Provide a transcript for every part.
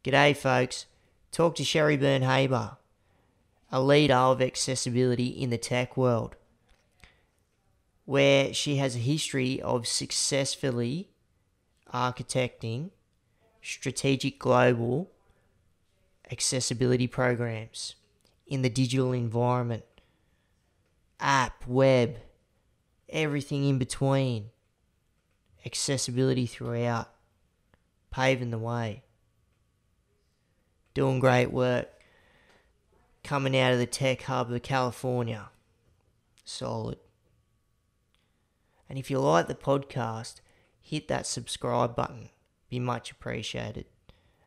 G'day, folks. Talk to Sherry Byrne-Haber, a leader of accessibility in the tech world, where she has a history of successfully architecting strategic global accessibility programs in the digital environment, app, web, everything in between, accessibility throughout, paving the way. Doing great work, coming out of the tech hub of California. Solid. And if you like the podcast, hit that subscribe button. Be much appreciated.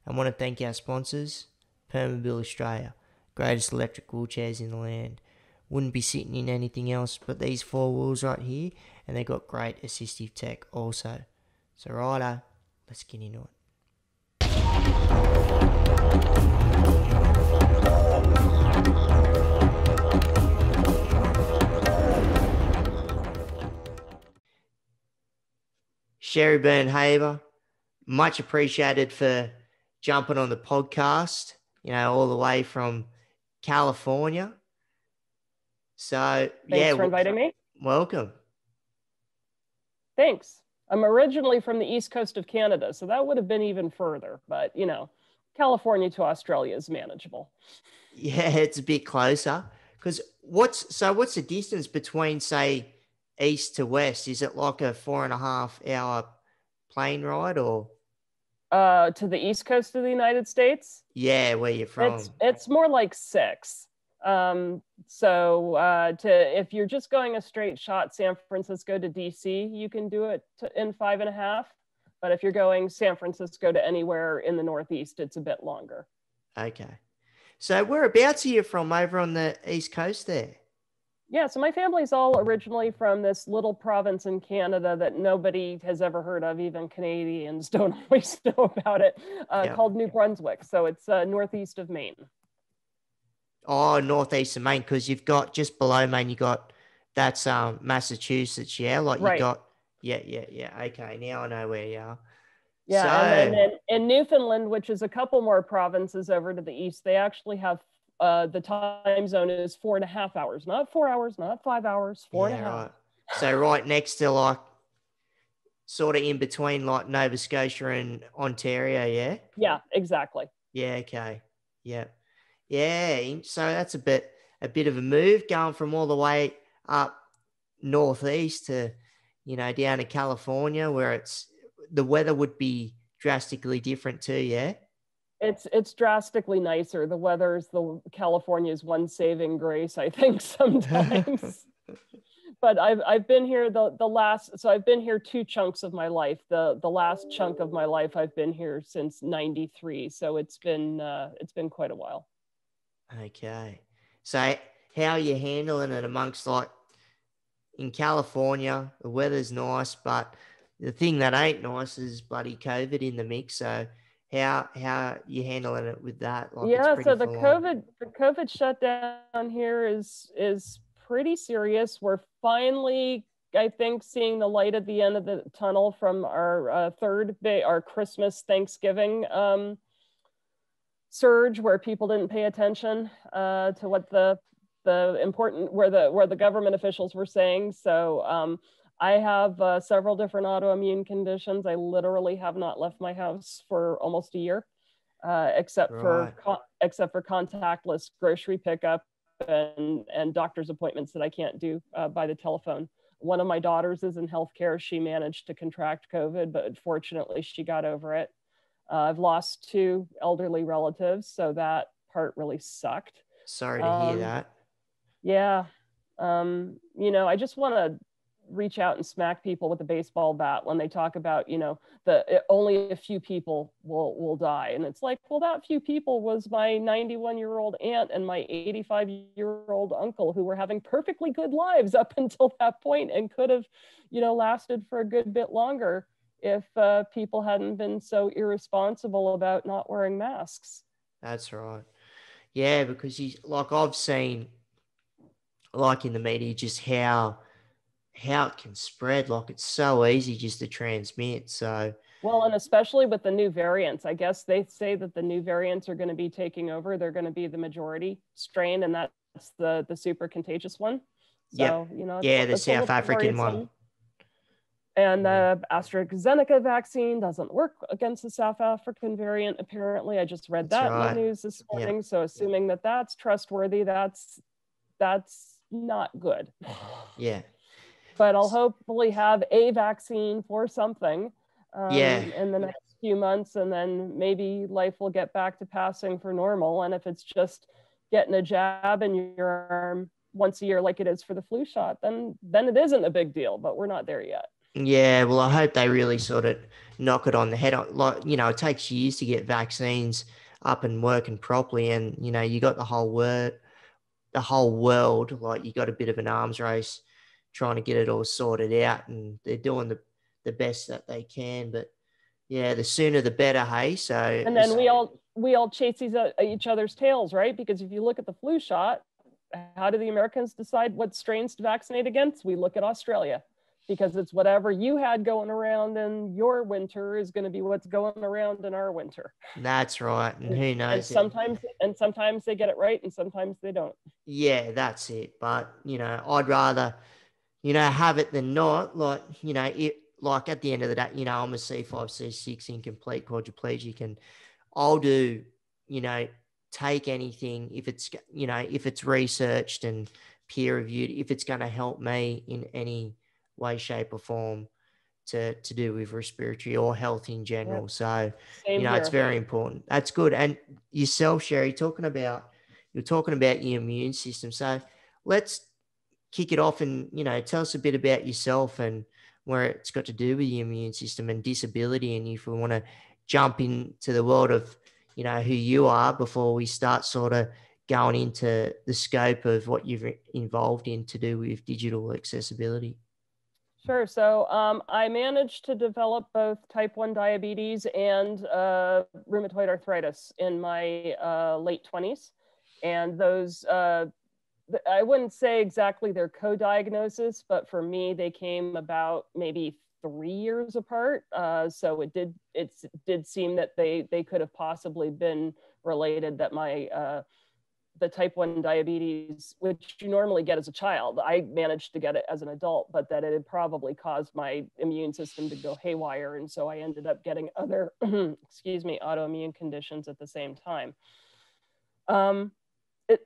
I want to thank our sponsors, Permobil Australia, greatest electric wheelchairs in the land. Wouldn't be sitting in anything else but these four wheels right here, and they've got great assistive tech also. So righto, let's get into it. Sherry Byrne-Haber, much appreciated for jumping on the podcast, all the way from California. So, Thanks for inviting me. Welcome. Thanks. I'm originally from the East Coast of Canada, so that would have been even further. But, California to Australia is manageable. Yeah, it's a bit closer. Because what's the distance between, say, east to west? Is it like a 4.5 hour plane ride or? To the East Coast of the United States? Yeah, where you're from. It's more like 6. If you're just going a straight shot San Francisco to DC, you can do it in 5.5. But if you're going San Francisco to anywhere in the Northeast, it's a bit longer. Okay. So whereabouts are you from over on the East Coast there? Yeah, so my family's all originally from this little province in Canada that nobody has ever heard of, even Canadians don't always know about it, called New Brunswick. So it's northeast of Maine. Oh, northeast of Maine, because you've got just below Maine, that's Massachusetts, yeah? Right. Okay, now I know where you are. Yeah, so, and then in Newfoundland, which is a couple more provinces over to the east, they actually have the time zone is 4.5 hours, not 4 hours, not 5 hours, 4.5. Right. So right next to sort of in between Nova Scotia and Ontario, yeah? Yeah, exactly. Yeah, okay. Yeah. Yeah, so that's a bit of a move going from all the way up northeast to, down to California where the weather would be drastically different too, yeah? It's drastically nicer. The weather's California's one saving grace, I think, sometimes. But I've been here I've been here 2 chunks of my life. The last chunk of my life I've been here since 93. So it's been quite a while. Okay. So how are you handling it amongst in California, the weather's nice, but the thing that ain't nice is bloody COVID in the mix. So how are you handling it with that? So the COVID shutdown here is pretty serious. We're finally, I think, seeing the light at the end of the tunnel from our our Christmas Thanksgiving surge, where people didn't pay attention to what the important where the government officials were saying. So I have several different autoimmune conditions. I literally have not left my house for almost a year, except for contactless grocery pickup and doctor's appointments that I can't do by the telephone. One of my daughters is in healthcare. She managed to contract COVID, but fortunately she got over it. I've lost 2 elderly relatives, so that part really sucked. Sorry to hear that. Yeah. I just want to reach out and smack people with a baseball bat when they talk about, only a few people will die. And it's like, well, that few people was my 91-year-old aunt and my 85-year-old uncle who were having perfectly good lives up until that point and could have, lasted for a good bit longer if people hadn't been so irresponsible about not wearing masks. That's right. Yeah, because I've seen, in the media, just how it can spread. It's so easy just to transmit. So Well, and especially with the new variants, I guess they say that the new variants are going to be taking over. They're going to be the majority strain, and that's the super contagious one. Yep. So, you know, Yeah, the it's a South little African one. worrisome. And Yeah. the AstraZeneca vaccine doesn't work against the South African variant, apparently. I just read That's that in the right. news this Yeah. morning. So assuming that that's trustworthy, that's not good. Yeah. But I'll hopefully have a vaccine for something Yeah. in the next few months, and then maybe life will get back to passing for normal. And if it's just getting a jab in your arm once a year like it is for the flu shot, then it isn't a big deal, but we're not there yet. Yeah, well, I hope they really sort of knock it on the head. Like, it takes years to get vaccines up and working properly, and you got the whole world, like you got a bit of an arms race trying to get it all sorted out, and they're doing the best that they can. But yeah, the sooner the better, hey. So And then we all chase each other's tails, right? Because if you look at the flu shot, how do the Americans decide what strains to vaccinate against? We look at Australia, because it's whatever you had going around in your winter is going to be what's going around in our winter. that's right, and who And knows? sometimes they get it right, and sometimes they don't. Yeah, that's it. But I'd rather have it than not. Like, like at the end of the day, I'm a C5, C6 incomplete quadriplegic, and I'll do, take anything if it's researched and peer reviewed, if it's going to help me in any way, shape, or form to do with respiratory or health in general. Yep. So, Same it's here. very important. That's good. And yourself, Sherry, you're talking about your immune system. So let's kick it off and, tell us a bit about yourself and where it's got to do with your immune system and disability. And if we want to jump into the world of, who you are before we start sort of going into the scope of what you've involved in to do with digital accessibility. Sure. So I managed to develop both type 1 diabetes and rheumatoid arthritis in my late 20s. And those, I wouldn't say exactly their co-diagnosis, but for me, they came about maybe 3 years apart. So it did seem that they could have possibly been related, that my the type 1 diabetes, which you normally get as a child, I managed to get it as an adult, but that it had probably caused my immune system to go haywire. And so I ended up getting other, autoimmune conditions at the same time.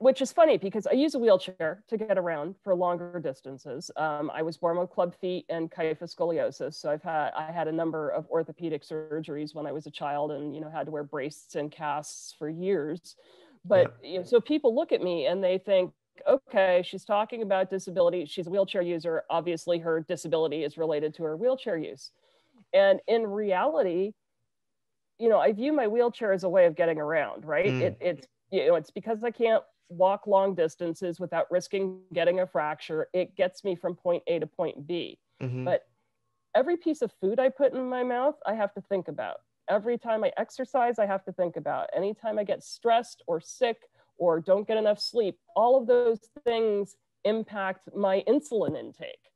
Which is funny because I use a wheelchair to get around for longer distances. I was born with club feet and kyphus scoliosis, so I had a number of orthopedic surgeries when I was a child, and had to wear braces and casts for years. But so people look at me and they think, okay, she's talking about disability. She's a wheelchair user. Obviously, her disability is related to her wheelchair use. And in reality, I view my wheelchair as a way of getting around, right? It's because I can't walk long distances without risking getting a fracture. It gets me from point A to point B. Mm-hmm. But every piece of food I put in my mouth, I have to think about. Every time I exercise, I have to think about. Anytime I get stressed or sick or don't get enough sleep, all of those things impact my insulin intake,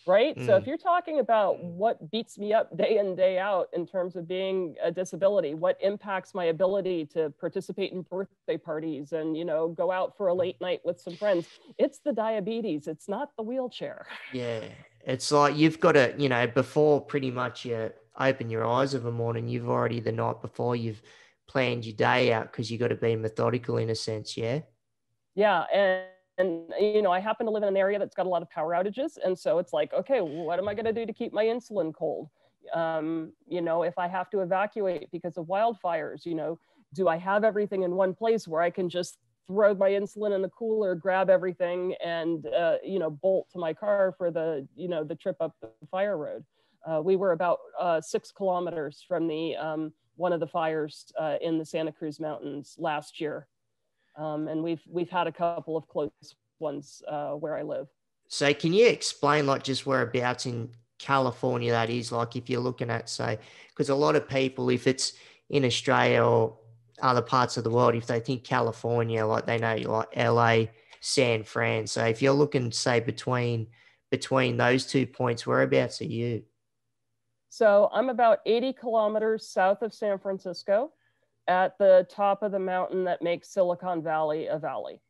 right? So if you're talking about what beats me up day in, day out in terms of being a disability, what impacts my ability to participate in birthday parties and, go out for a late night with some friends, it's the diabetes. It's not the wheelchair. Yeah. It's like you've got to, before pretty much you open your eyes of a morning, you've already the night before you've planned your day out because you've got to be methodical in a sense. Yeah. Yeah. And I happen to live in an area that's got a lot of power outages. And so it's like, okay, what am I going to do to keep my insulin cold? If I have to evacuate because of wildfires, do I have everything in one place where I can just throw my insulin in the cooler, grab everything, and bolt to my car for the trip up the fire road? We were about 6 kilometers from the one of the fires in the Santa Cruz Mountains last year, and we've had a couple of close ones where I live. So can you explain like just whereabouts in California that is? Like if you're looking at, say, because a lot of people, if it's in Australia or other parts of the world, if they think California, like they know like LA, San Fran. So if you're looking, say, between those 2 points, whereabouts are you? So I'm about 80 kilometers south of San Francisco at the top of the mountain that makes Silicon Valley a valley.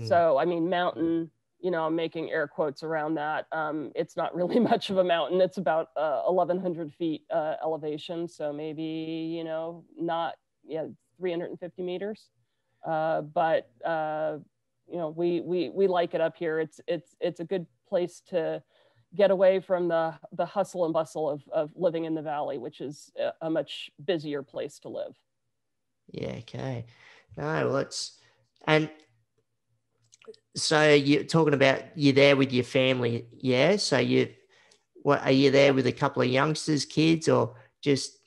So, I mean, mountain, I'm making air quotes around that. It's not really much of a mountain. It's about 1,100 feet elevation. So maybe, not 350 meters. But we like it up here. It's a good place to get away from the hustle and bustle of living in the valley, which is a much busier place to live. Yeah, okay. No, let's, and so you're talking about you're there with your family, yeah? So what are you there with a couple of youngsters, kids, or just?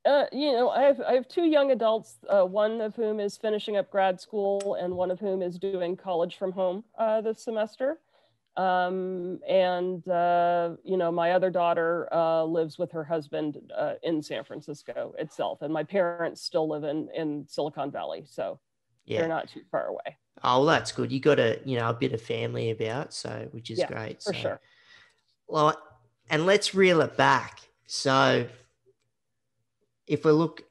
I have two young adults, one of whom is finishing up grad school and one of whom is doing college from home this semester. My other daughter lives with her husband in San Francisco itself, and my parents still live in Silicon Valley, so they're not too far away. Oh, well, that's good. You got a bit of family about, so which is great. For sure. Well, and let's reel it back. So if we look,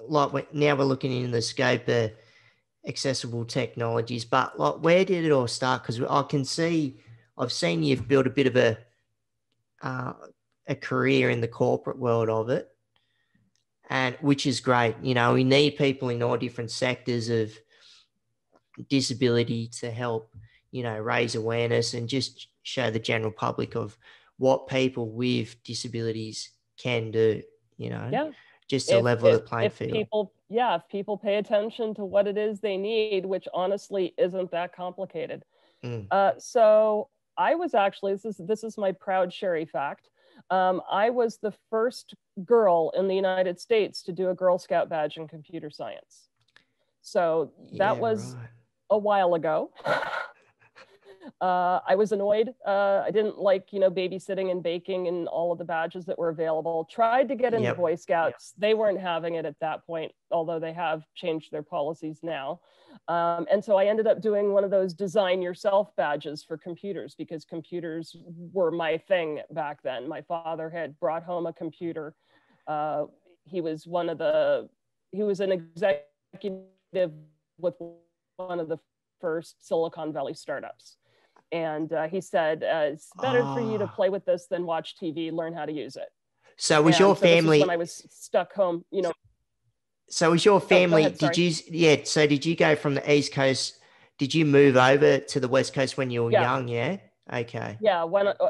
now we're looking in the scope of accessible technologies, but where did it all start? Because I've seen you've built a bit of a career in the corporate world of it, and which is great. We need people in all different sectors of disability to help, raise awareness and just show the general public of what people with disabilities can do, just to level the playing field. If people pay attention to what it is they need, which honestly isn't that complicated. So I was actually, this is my proud Sherry fact. I was the first girl in the United States to do a Girl Scout badge in computer science. So that was a while ago. I was annoyed. I didn't like, babysitting and baking and all of the badges that were available. Tried to get into Boy Scouts. They weren't having it at that point, although they have changed their policies now. And so I ended up doing one of those design yourself badges for computers, because computers were my thing back then. My father had brought home a computer. He was an executive with one of the first Silicon Valley startups. And he said, it's better for you to play with this than watch TV, learn how to use it. So was your family, this is when I was stuck home, So was your family, ahead, so did you go from the East Coast, did you move over to the West Coast when you were young, yeah? Okay. Yeah,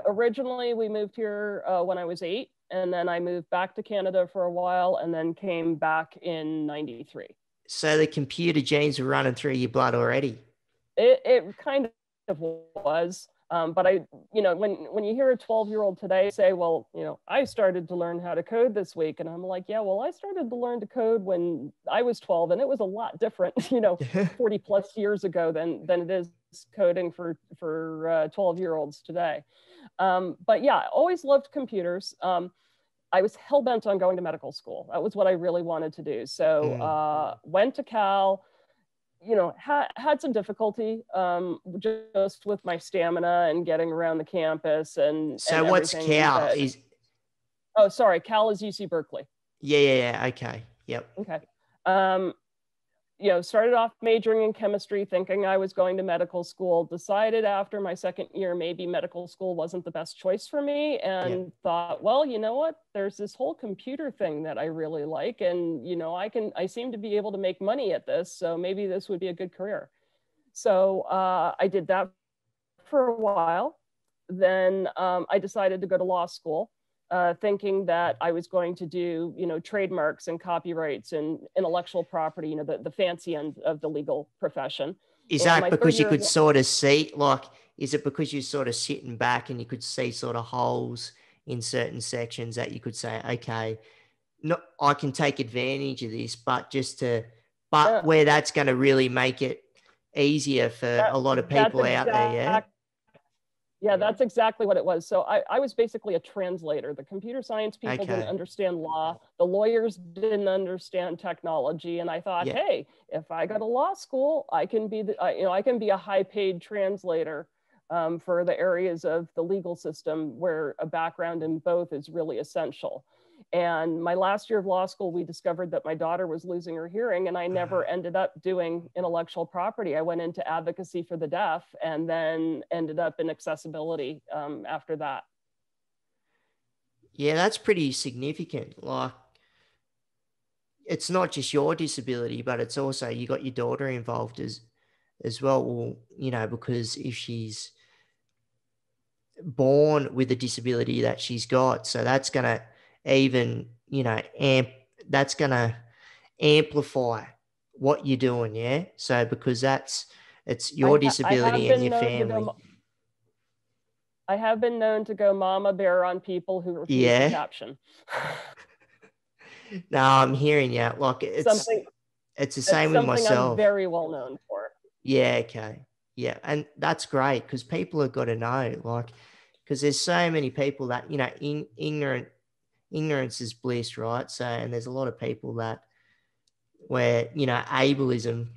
originally we moved here when I was 8, and then I moved back to Canada for a while and then came back in 93. So the computer genes were running through your blood already? It kind of was. But when you hear a 12-year-old today say, well, I started to learn how to code this week. And I'm like, yeah, well, I started to learn to code when I was 12, and it was a lot different, 40 plus years ago than it is coding for 12-year-olds today. But yeah, I always loved computers. I was hell-bent on going to medical school. That was what I really wanted to do. So went to Cal, had some difficulty just with my stamina and getting around the campus So what's Cal? Cal is UC Berkeley. Yeah. Okay. Yep. Okay. Started off majoring in chemistry, thinking I was going to medical school, decided after my second year, maybe medical school wasn't the best choice for me, and thought, well, you know what, there's this whole computer thing that I really like. And, I seem to be able to make money at this. So maybe this would be a good career. So I did that for a while. Then I decided to go to law school. Thinking that I was going to do, trademarks and copyrights and intellectual property, the fancy end of the legal profession. Is that because you could sort of see, is it because you're sort of sitting back and you could see sort of holes in certain sections that you could say, okay, no, I can take advantage of this, but where that's going to really make it easier for a lot of people out there, yeah? Yeah, that's exactly what it was. So I was basically a translator. The computer science people didn't understand law. The lawyers didn't understand technology. And I thought, hey, if I go to law school, I can be a high-paid translator for the areas of the legal system where a background in both is really essential. And my last year of law school, we discovered that my daughter was losing her hearing, and I never ended up doing intellectual property. I went into advocacy for the deaf and then ended up in accessibility after that. Yeah, that's pretty significant. Like, it's not just your disability, but it's also you got your daughter involved as well. Well, you know, because if she's born with a disability that she's got, so that's gonna even, you know, that's gonna amplify what you're doing, yeah. So because it's your I have disability and been your known to family. go. I have been known to go mama bear on people who refuse to Yeah. caption. No, I'm hearing you. Like Something it's the It's same with something I'm myself. very well known for. Yeah, okay. Yeah, and that's great because people have got to know, like, because there's so many people that, you know, ignorance is bliss, right? So, and there's a lot of people that where, you know, ableism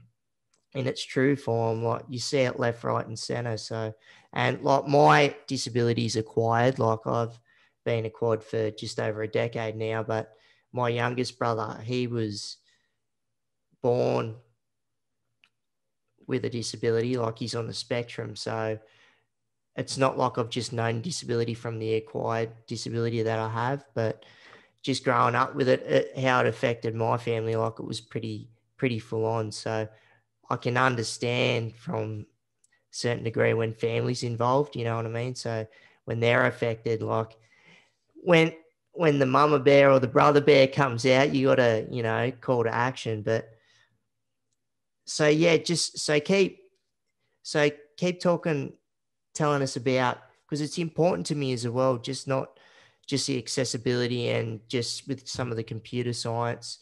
in its true form, like you see it left, right, and center. So, and like my disability is acquired. Like I've been a quad for just over a decade now, but my youngest brother, he was born with a disability, like he's on the spectrum. So it's not like I've just known disability from the acquired disability that I have, but just growing up with it, how it affected my family, like it was pretty full on. So I can understand from a certain degree when families involved, you know what I mean? So when they're affected, like when when the mama bear or the brother bear comes out, you gotta, you know, call to action. But so yeah, just so keep talking, telling us about, because it's important to me as well, just not just the accessibility and just with some of the computer science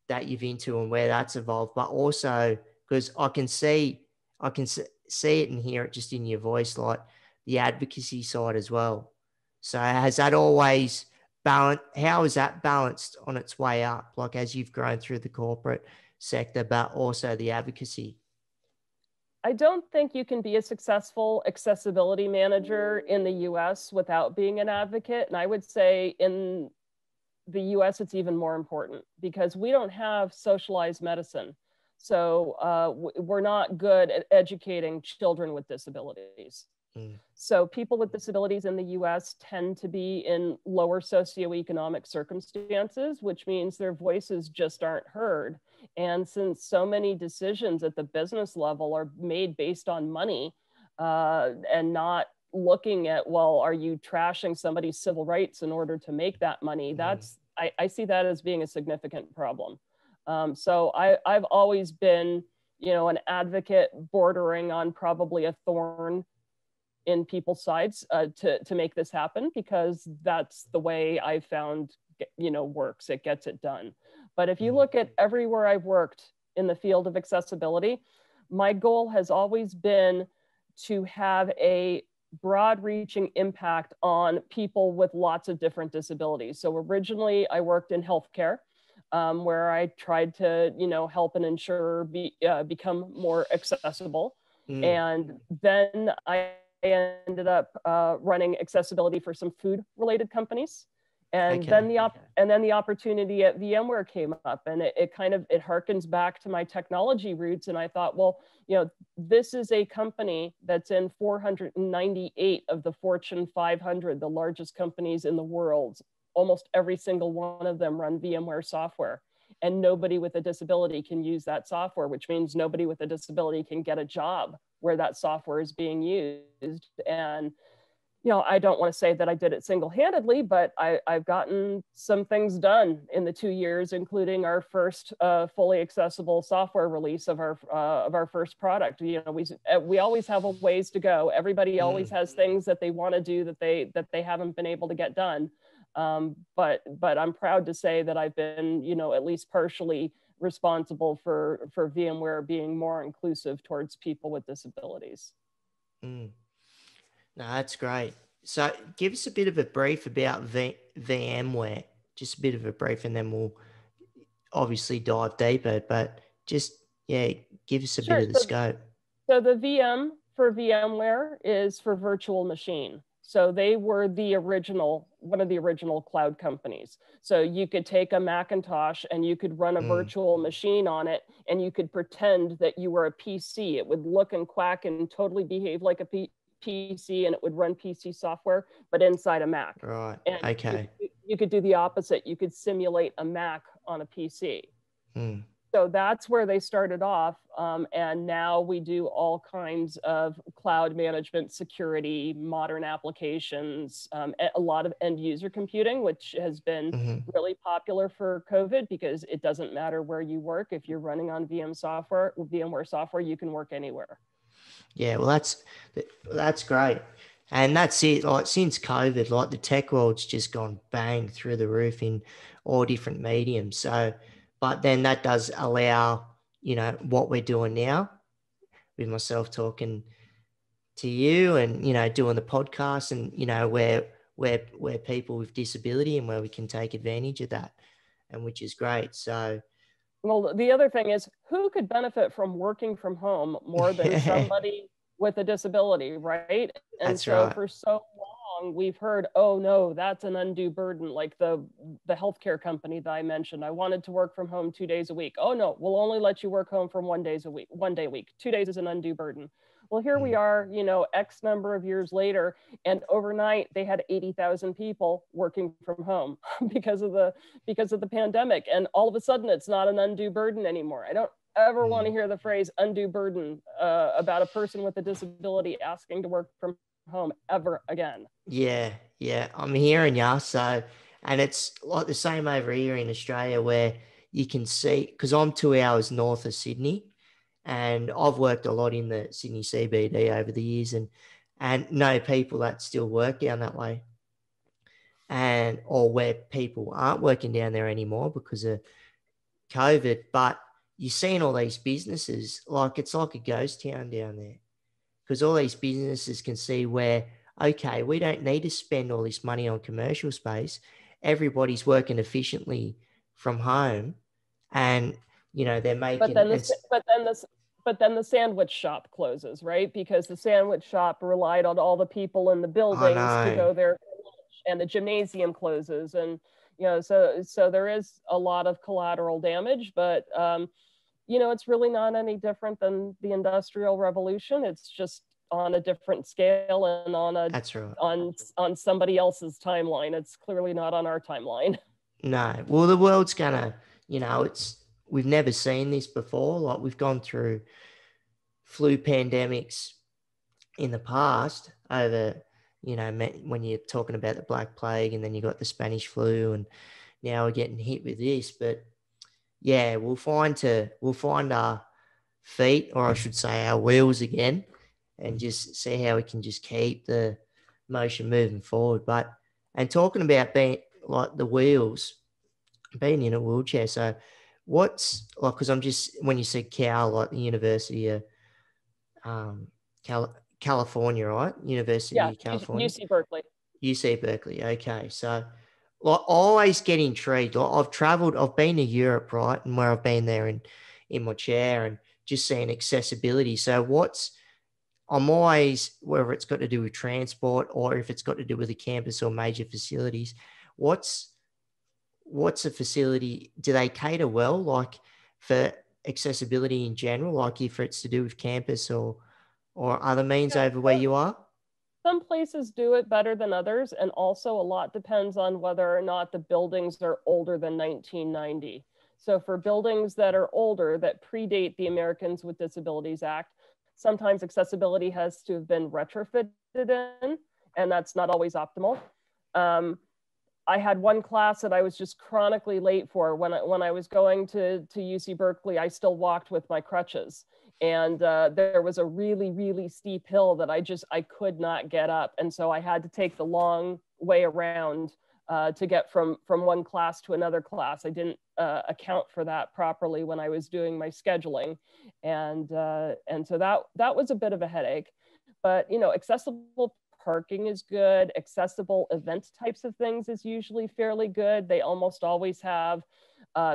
that you've into and where that's evolved, but also because I can see it and hear it just in your voice, like the advocacy side as well. So has that always balanced? How is that balanced on its way up? Like as you've grown through the corporate sector, but also the advocacy. I don't think you can be a successful accessibility manager in the US without being an advocate. And I would say in the US, it's even more important because we don't have socialized medicine. So we're not good at educating children with disabilities. Mm. So people with disabilities in the US tend to be in lower socioeconomic circumstances, which means their voices just aren't heard. And since so many decisions at the business level are made based on money and not looking at, well, are you trashing somebody's civil rights in order to make that money? I see that as being a significant problem. So I've always been, you know, an advocate bordering on probably a thorn in people's sides to make this happen, because that's the way I've found, you know, works. It gets it done. But if you look at everywhere I've worked in the field of accessibility, my goal has always been to have a broad reaching impact on people with lots of different disabilities. So originally I worked in healthcare, where I tried to, you know, help an insurer become more accessible. Mm. And then I ended up running accessibility for some food related companies. And Okay. then the opportunity at VMware came up, and it kind of, it harkens back to my technology roots. And I thought, well, you know, this is a company that's in 498 of the Fortune 500, the largest companies in the world. Almost every single one of them run VMware software, and nobody with a disability can use that software, which means nobody with a disability can get a job where that software is being used. And, you know, I don't want to say that I did it single-handedly, but I've gotten some things done in the 2 years, including our first fully accessible software release of our first product. You know, we always have a ways to go. Everybody always has things that they want to do that they haven't been able to get done. But I'm proud to say that I've been, you know, at least partially responsible for VMware being more inclusive towards people with disabilities. Mm. No, that's great. So give us a bit of a brief about VMware, just a bit of a brief, and then we'll obviously dive deeper. But just, yeah, give us a bit Sure. of the scope. So the VM for VMware is for virtual machine. So they were one of the original cloud companies. So you could take a Macintosh and you could run a virtual machine on it, and you could pretend that you were a PC. It would look and quack and totally behave like a PC, and it would run PC software, but inside a Mac. Right. And Okay. you could do the opposite. You could simulate a Mac on a PC. So that's where they started off. And now we do all kinds of cloud management, security, modern applications, a lot of end user computing, which has been really popular for COVID because it doesn't matter where you work. If you're running on VMware software, you can work anywhere. Yeah, well, that's great. And that's it. Like since COVID, like the tech world's just gone bang through the roof in all different mediums. So, but then that does allow, what we're doing now with myself talking to you and, doing the podcast and, where people with disability and where we can take advantage of that, and which is great. So, well, the other thing is, who could benefit from working from home more than somebody with a disability, right? And that's so right. for so long, we've heard, oh no, that's an undue burden. Like the healthcare company that I mentioned, I wanted to work from home 2 days a week. Oh no, we'll only let you work home from 1 day a week. 2 days is an undue burden. Well, here we are, X number of years later, and overnight they had 80,000 people working from home because of the pandemic. And all of a sudden it's not an undue burden anymore. I don't ever want to hear the phrase undue burden about a person with a disability asking to work from home ever again. Yeah, I'm hearing you. So, and it's like the same over here in Australia where you can see, because I'm 2 hours north of Sydney, and I've worked a lot in the Sydney CBD over the years, and know people that still work down that way, or where people aren't working down there anymore because of COVID. But you're seeing all these businesses, like it's like a ghost town down there, because all these businesses can see where, okay, we don't need to spend all this money on commercial space. Everybody's working efficiently from home, and they're making. But then the sandwich shop closes, right? Because the sandwich shop relied on all the people in the buildings to go there, and the gymnasium closes, and so there is a lot of collateral damage. But it's really not any different than the Industrial Revolution. It's just on a different scale and that's right. on somebody else's timeline. It's clearly not on our timeline. No. Well, the world's gonna, we've never seen this before. Like we've gone through flu pandemics in the past over, when you're talking about the Black Plague, and then you got the Spanish flu, and now we're getting hit with this. But yeah, we'll find our feet, or I should say our wheels again, and just see how we can just keep the motion moving forward. And talking about being like the wheels, being in a wheelchair. So what's like, because I'm just, when you said Cal, like the University of California, right? University of California. UC Berkeley. UC Berkeley. Okay. So like, I always get intrigued. Like, I've been to Europe, right? And where I've been there in my chair and just seeing accessibility. So I'm always, whether it's got to do with transport or if it's got to do with a campus or major facilities, what's a facility? Do they cater well, like for accessibility in general, like if it's to do with campus or other means over where you are? Some places do it better than others, and also a lot depends on whether or not the buildings are older than 1990. So for buildings that are older, that predate the Americans with Disabilities Act, sometimes accessibility has to have been retrofitted in, and that's not always optimal. I had one class that I was just chronically late for. When I was going to UC Berkeley, I still walked with my crutches. And there was a really, really steep hill that I could not get up. And so I had to take the long way around to get from one class to another class. I didn't account for that properly when I was doing my scheduling. And so that was a bit of a headache. But, accessible parking is good. Accessible event types of things is usually fairly good. They almost always have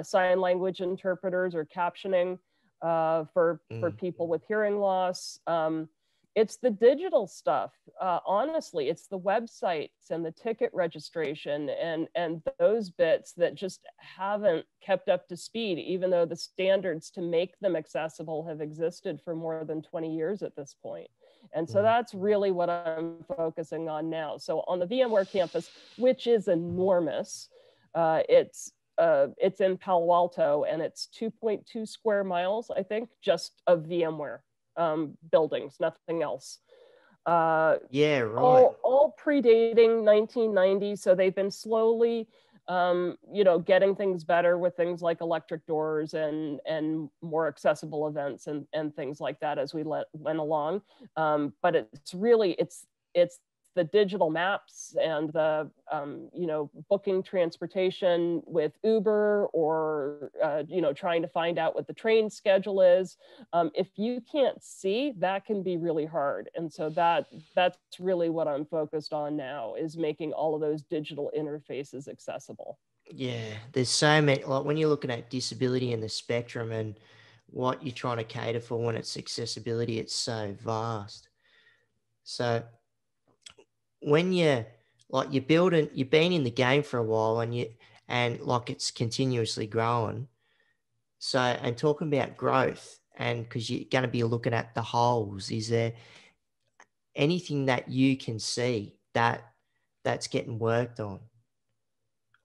sign language interpreters or captioning for people with hearing loss. It's the digital stuff. Honestly, it's the websites and the ticket registration and those bits that just haven't kept up to speed, even though the standards to make them accessible have existed for more than 20 years at this point. And so that's really what I'm focusing on now. So on the VMware campus, which is enormous, it's in Palo Alto, and it's 2.2 square miles, I think, just of VMware buildings, nothing else. Yeah, right. All predating 1990, so they've been slowly, getting things better with things like electric doors and more accessible events and things like that as we went along. But it's the digital maps and the booking transportation with Uber, or trying to find out what the train schedule is. If you can't see, that can be really hard. And so that's really what I'm focused on now, is making all of those digital interfaces accessible. Yeah, there's so many, like when you're looking at disability and the spectrum and what you're trying to cater for when it's accessibility, it's so vast. So when you're building, you've been in the game for a while, and like it's continuously growing. So, and talking about growth, and because you're going to be looking at the holes, is there anything that you can see that's getting worked on,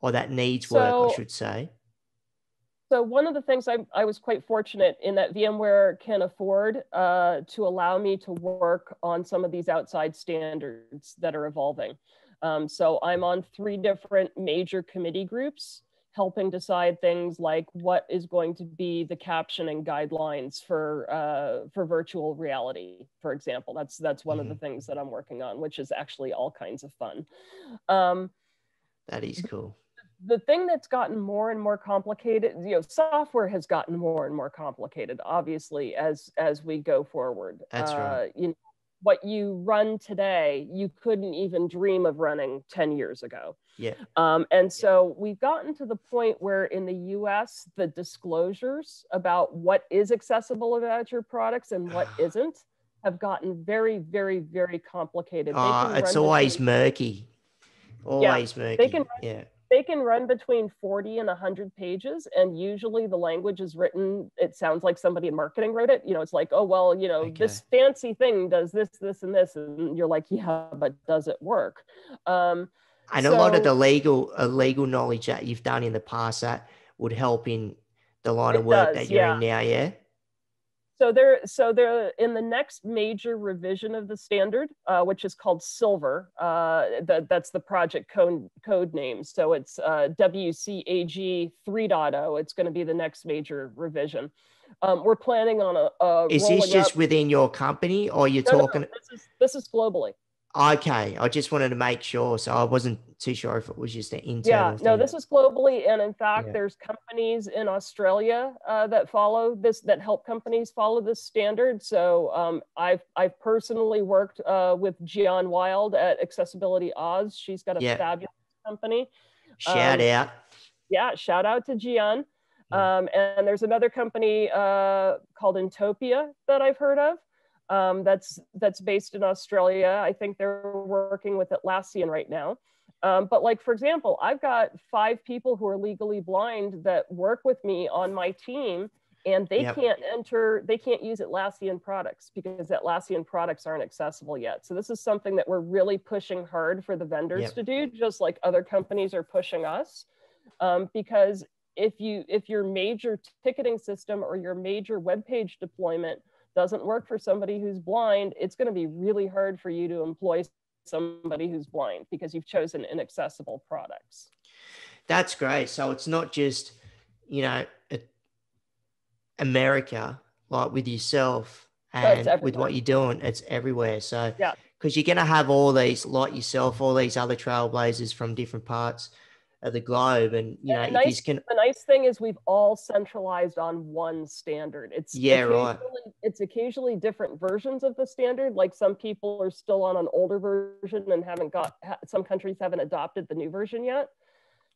or that needs work, I should say? So one of the things I was quite fortunate in that VMware can afford to allow me to work on some of these outside standards that are evolving. So I'm on 3 different major committee groups helping decide things like what is going to be the captioning guidelines for virtual reality, for example. That's one of the things that I'm working on, which is actually all kinds of fun. That is cool. The thing that's gotten more and more complicated, software has gotten more and more complicated, obviously, as we go forward. That's right. What you run today, you couldn't even dream of running 10 years ago. Yeah. And so we've gotten to the point where in the US, the disclosures about what is accessible about your products and what isn't have gotten very, very, very complicated. It's always murky. Always murky. They can run between 40 and 100 pages, and usually the language is written, it sounds like somebody in marketing wrote it. It's like, oh, well, this fancy thing does this, this, and this. And you're like, yeah, but does it work? And a lot of the legal knowledge that you've done in the past, that would help in the line of work that you're in now, yeah? So they're in the next major revision of the standard, which is called Silver. That's the project code name. So it's WCAG 3.0. It's going to be the next major revision. We're planning on a Is this just within your company, or you're talking? No, this is globally. Okay, I just wanted to make sure, so I wasn't too sure if it was just an internal thing. No, this is globally, and in fact, there's companies in Australia that follow this, that help companies follow this standard. So I've personally worked with Gian Wild at Accessibility Oz. She's got a fabulous company. Shout out. Yeah, shout out to Gian. And there's another company called Intopia that I've heard of. That's based in Australia. I think they're working with Atlassian right now. But like, for example, I've got 5 people who are legally blind that work with me on my team, and they can't use Atlassian products because Atlassian products aren't accessible yet. So this is something that we're really pushing hard for the vendors to do, just like other companies are pushing us. Because if your major ticketing system or your major web page deployment doesn't work for somebody who's blind, it's going to be really hard for you to employ somebody who's blind because you've chosen inaccessible products. That's great. So it's not just, America, like with yourself and with what you're doing, it's everywhere. So, because you're going to have all these, like yourself, all these other trailblazers from different parts of the globe, and the nice thing is we've all centralized on one standard. It's occasionally different versions of the standard. Like some people are still on an older version and some countries haven't adopted the new version yet.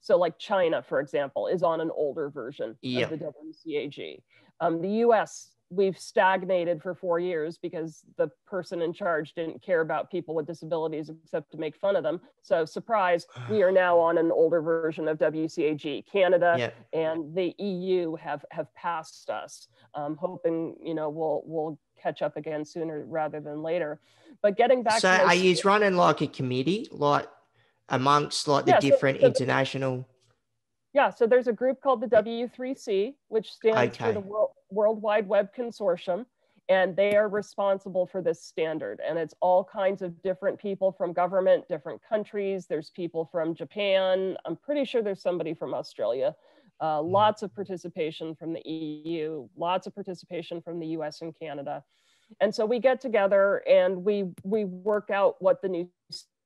So like China, for example, is on an older version of the WCAG. The US we've stagnated for 4 years because the person in charge didn't care about people with disabilities except to make fun of them. So surprise, we are now on an older version of WCAG. Canada Yep. and the EU have passed us, hoping, you know, we'll catch up again sooner rather than later. But getting back So to are you running like a committee, like amongst like the different international? Yeah, so there's a group called the W3C, which stands for the World Wide Web Consortium, and they are responsible for this standard. And it's all kinds of different people from government, different countries. There's people from Japan. I'm pretty sure there's somebody from Australia. Lots of participation from the EU, lots of participation from the US and Canada. And so we get together and we work out what the new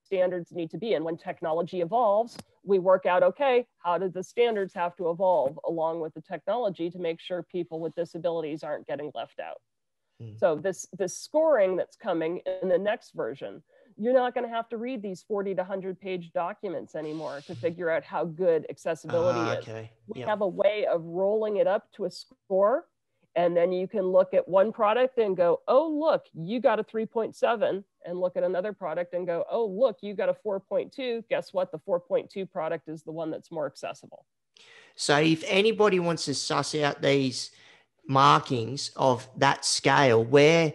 standards need to be. And when technology evolves, we work out, okay, how do the standards have to evolve along with the technology to make sure people with disabilities aren't getting left out? So this scoring that's coming in the next version, you're not going to have to read these 40 to 100 page documents anymore to figure out how good accessibility is. We have a way of rolling it up to a score. And then you can look at one product and go, oh, look, you got a 3.7, and look at another product and go, oh, look, you got a 4.2. Guess what? The 4.2 product is the one that's more accessible. So if anybody wants to suss out these markings of that scale, where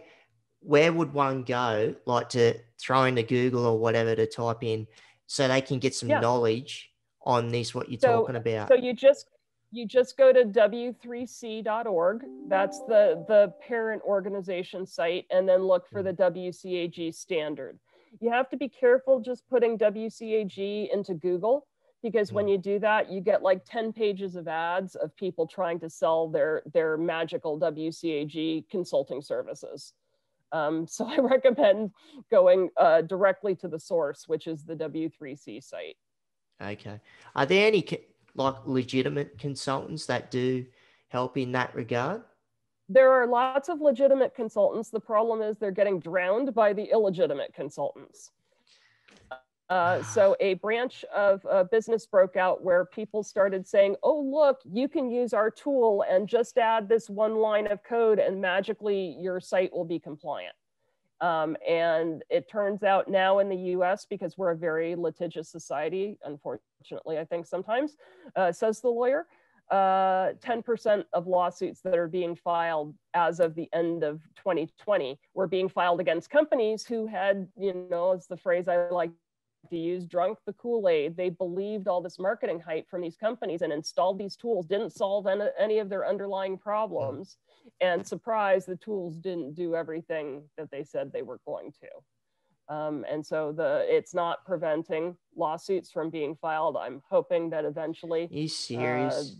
would one go, like to throw into Google or whatever to type in so they can get some knowledge on this, what you're talking about? So you just go to w3c.org. That's the parent organization site, and then look for the WCAG standard. You have to be careful just putting WCAG into Google, because when you do that, you get like 10 pages of ads of people trying to sell their magical WCAG consulting services. So I recommend going directly to the source, which is the W3C site. Okay. Are there any like legitimate consultants that do help in that regard? There are lots of legitimate consultants. The problem is they're getting drowned by the illegitimate consultants. So a branch of business broke out where people started saying, oh, look, you can use our tool and just add this one line of code and magically your site will be compliant. And it turns out now in the US, because we're a very litigious society, unfortunately, I think sometimes, says the lawyer, 10% of lawsuits that are being filed as of the end of 2020 were being filed against companies who had, you know, it's the phrase I like to use, drunk the Kool-Aid. They believed all this marketing hype from these companies and installed these tools, didn't solve any of their underlying problems. And surprise, the tools didn't do everything that they said they were going to. And so it's not preventing lawsuits from being filed. I'm hoping that eventually. Are you serious?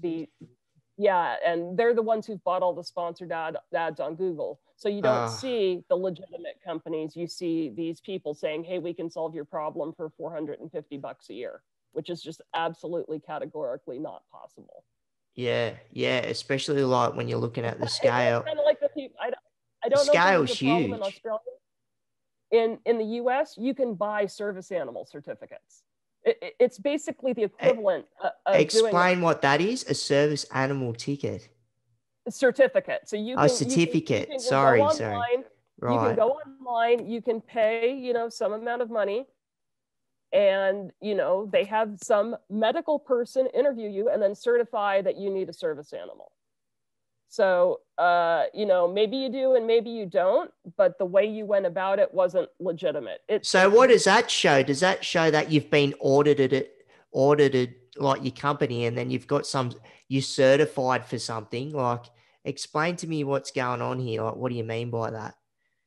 Yeah, and they're the ones who've bought all the sponsored ads on Google. So you don't see the legitimate companies. You see these people saying, hey, we can solve your problem for $450 a year, which is just absolutely categorically not possible. Yeah, especially like when you're looking at the scale. It's kind of like the people, I don't know if this is a problem in Australia. In the US, you can buy service animal certificates. It's basically the equivalent of explain what that is, a service animal ticket. Certificate. So you can, certificate. You can sorry. Right. You can go online, you can pay, you know, some amount of money, and, you know, they have some medical person interview you and then certify that you need a service animal. So, you know, maybe you do and maybe you don't, but the way you went about it wasn't legitimate. So what does that show? Does that show that you've been audited like your company, and then you've got you're certified for something? Like, explain to me what's going on here. Like, what do you mean by that?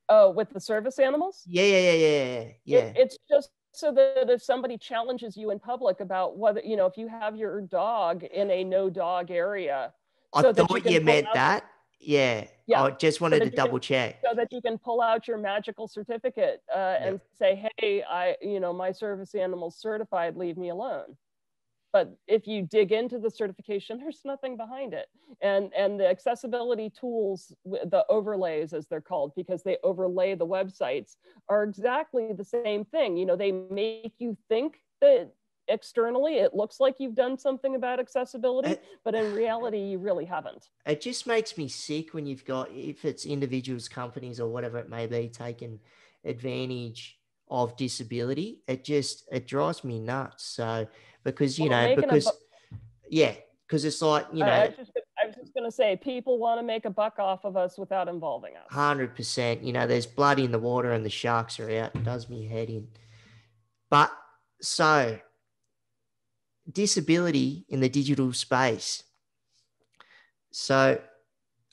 Oh, with the service animals? Yeah. It's just so that if somebody challenges you in public about whether, you know, if you have your dog in a no dog area. I thought you meant that. Yeah. I just wanted to double check. So that you can pull out your magical certificate and say, hey, you know, my service animal's certified, leave me alone. But if you dig into the certification, there's nothing behind it. And the accessibility tools, the overlays as they're called, because they overlay the websites, are exactly the same thing. You know, they make you think that externally, it looks like you've done something about accessibility, but in reality, you really haven't. It just makes me sick when you've got, if it's individuals, companies, or whatever it may be, taking advantage of disability. It drives me nuts. So, because, because it's like, I was just going to say, people want to make a buck off of us without involving us. 100%. There's blood in the water and the sharks are out. It does me head in. But so, disability in the digital space. So,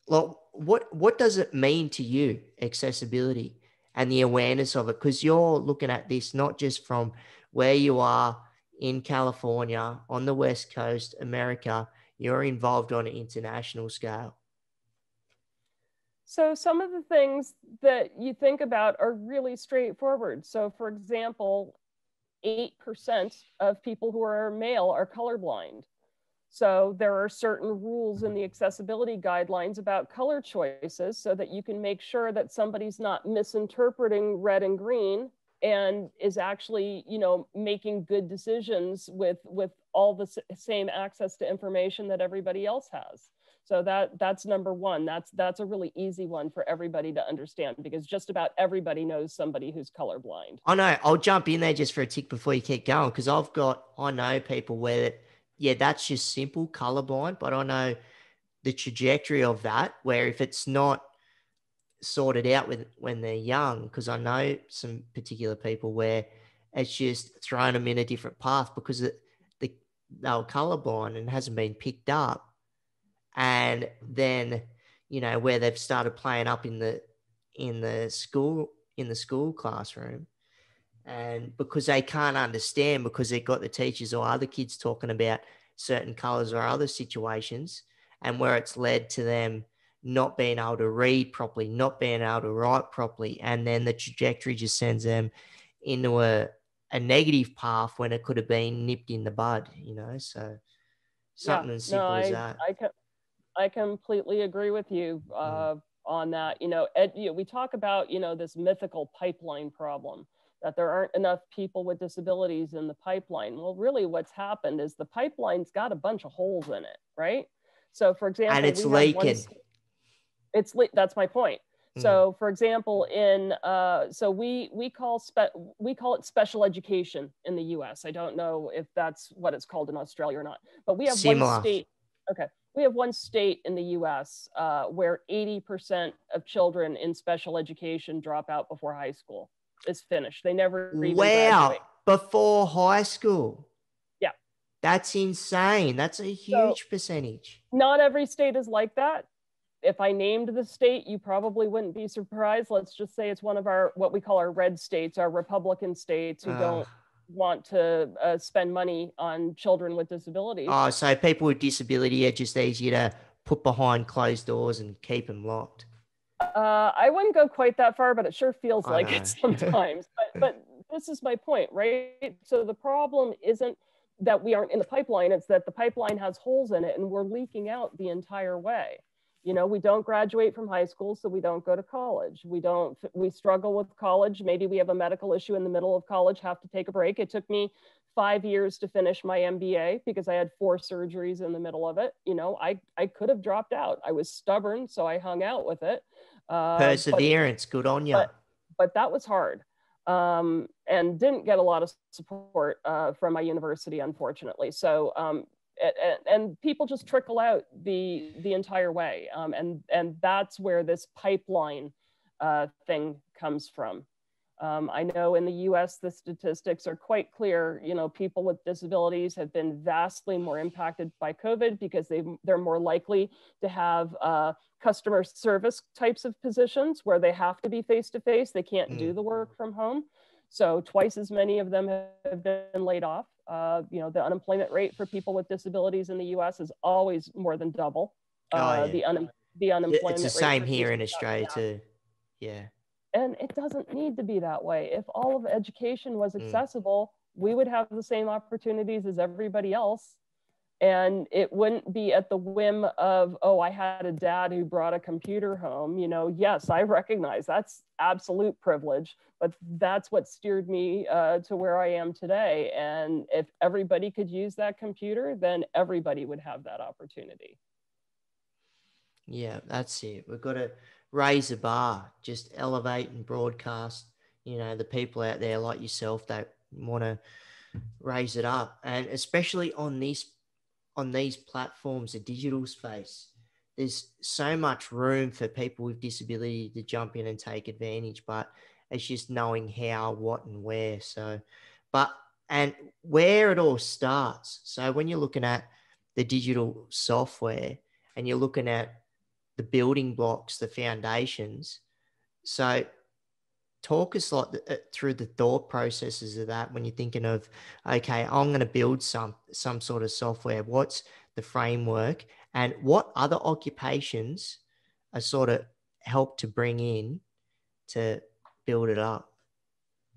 well, what does it mean to you, accessibility and the awareness of it? Because you're looking at this not just from where you are in California, on the West Coast, America, you're involved on an international scale. So some of the things that you think about are really straightforward. So for example, 8% of people who are male are colorblind. So there are certain rules in the accessibility guidelines about color choices so that you can make sure that somebody's not misinterpreting red and green and is actually, making good decisions with all the same access to information that everybody else has. So that's number one. That's a really easy one for everybody to understand, because just about everybody knows somebody who's colorblind. I know. I'll jump in there just for a tick before you keep going, because I know people where, that's just simple colorblind, but I know the trajectory of that, where if it's not sorted out when they're young, because I know some particular people where it's just thrown them in a different path because they were colorblind and hasn't been picked up. And then, where they've started playing up in the school classroom, and because they can't understand, because they've got the teachers or other kids talking about certain colors or other situations, and where it's led to them not being able to read properly, not being able to write properly, and then the trajectory just sends them into a negative path when it could have been nipped in the bud, so something as simple as that. I completely agree with you on that. We talk about, this mythical pipeline problem, that there aren't enough people with disabilities in the pipeline. Well, really what's happened is the pipeline's got a bunch of holes in it, right? So for example, and it's leaking. That's my point. So for example, we call it special education in the US. I don't know if that's what it's called in Australia or not, but we have Similar. one state. Okay. We have one state in the US where 80% of children in special education drop out before high school is finished. They never even graduate. Before high school. Yeah. That's insane. That's a huge percentage. Not every state is like that. If I named the state, you probably wouldn't be surprised. Let's just say it's one of what we call our red states, our Republican states who don't want to spend money on children with disabilities. Oh, so people with disability are just easier to put behind closed doors and keep them locked. I wouldn't go quite that far, but it sure feels like it sometimes. but this is my point, right? So the problem isn't that we aren't in the pipeline, it's that the pipeline has holes in it and we're leaking out the entire way. We don't graduate from high school, so we don't go to college. We struggle with college. Maybe we have a medical issue in the middle of college, have to take a break. It took me 5 years to finish my MBA because I had 4 surgeries in the middle of it. I could have dropped out. I was stubborn, so I hung out with it. Perseverance, good on you. But that was hard, and didn't get a lot of support from my university, unfortunately. So and people just trickle out the entire way, and that's where this pipeline thing comes from. I know in the US, the statistics are quite clear. People with disabilities have been vastly more impacted by COVID because they're more likely to have customer service types of positions where they have to be face-to-face. They can't do the work from home. So twice as many of them have been laid off. The unemployment rate for people with disabilities in the US is always more than double. The unemployment rate. It's the same here in Australia too. Yeah. And it doesn't need to be that way. If all of education was accessible, we would have the same opportunities as everybody else. And it wouldn't be at the whim of, oh, I had a dad who brought a computer home. You know, yes, I recognize that's absolute privilege, but that's what steered me to where I am today. And if everybody could use that computer, then everybody would have that opportunity. Yeah, that's it. We've got to raise the bar, just elevate and broadcast, you know, the people out there like yourself that want to raise it up. And especially on these platforms, the digital space, there's so much room for people with disability to jump in and take advantage, but it's just knowing how, what, and where. So, and where it all starts. So when you're looking at the digital software and you're looking at the building blocks, the foundations. So talk us like through the thought processes of that when you're thinking of, okay, I'm going to build some sort of software. What's the framework, and what other occupations are sort of helped to bring in to build it up?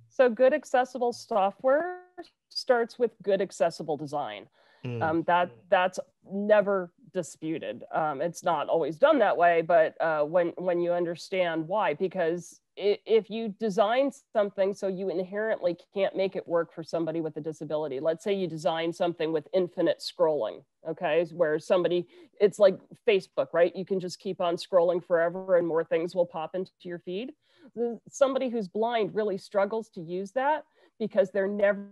So good accessible software starts with good accessible design. That's never disputed. It's not always done that way, but when you understand why, because if you design something so you inherently can't make it work for somebody with a disability, let's say you design something with infinite scrolling, okay, where somebody, it's like Facebook, right? You can just keep on scrolling forever and more things will pop into your feed. Somebody who's blind really struggles to use that because they're never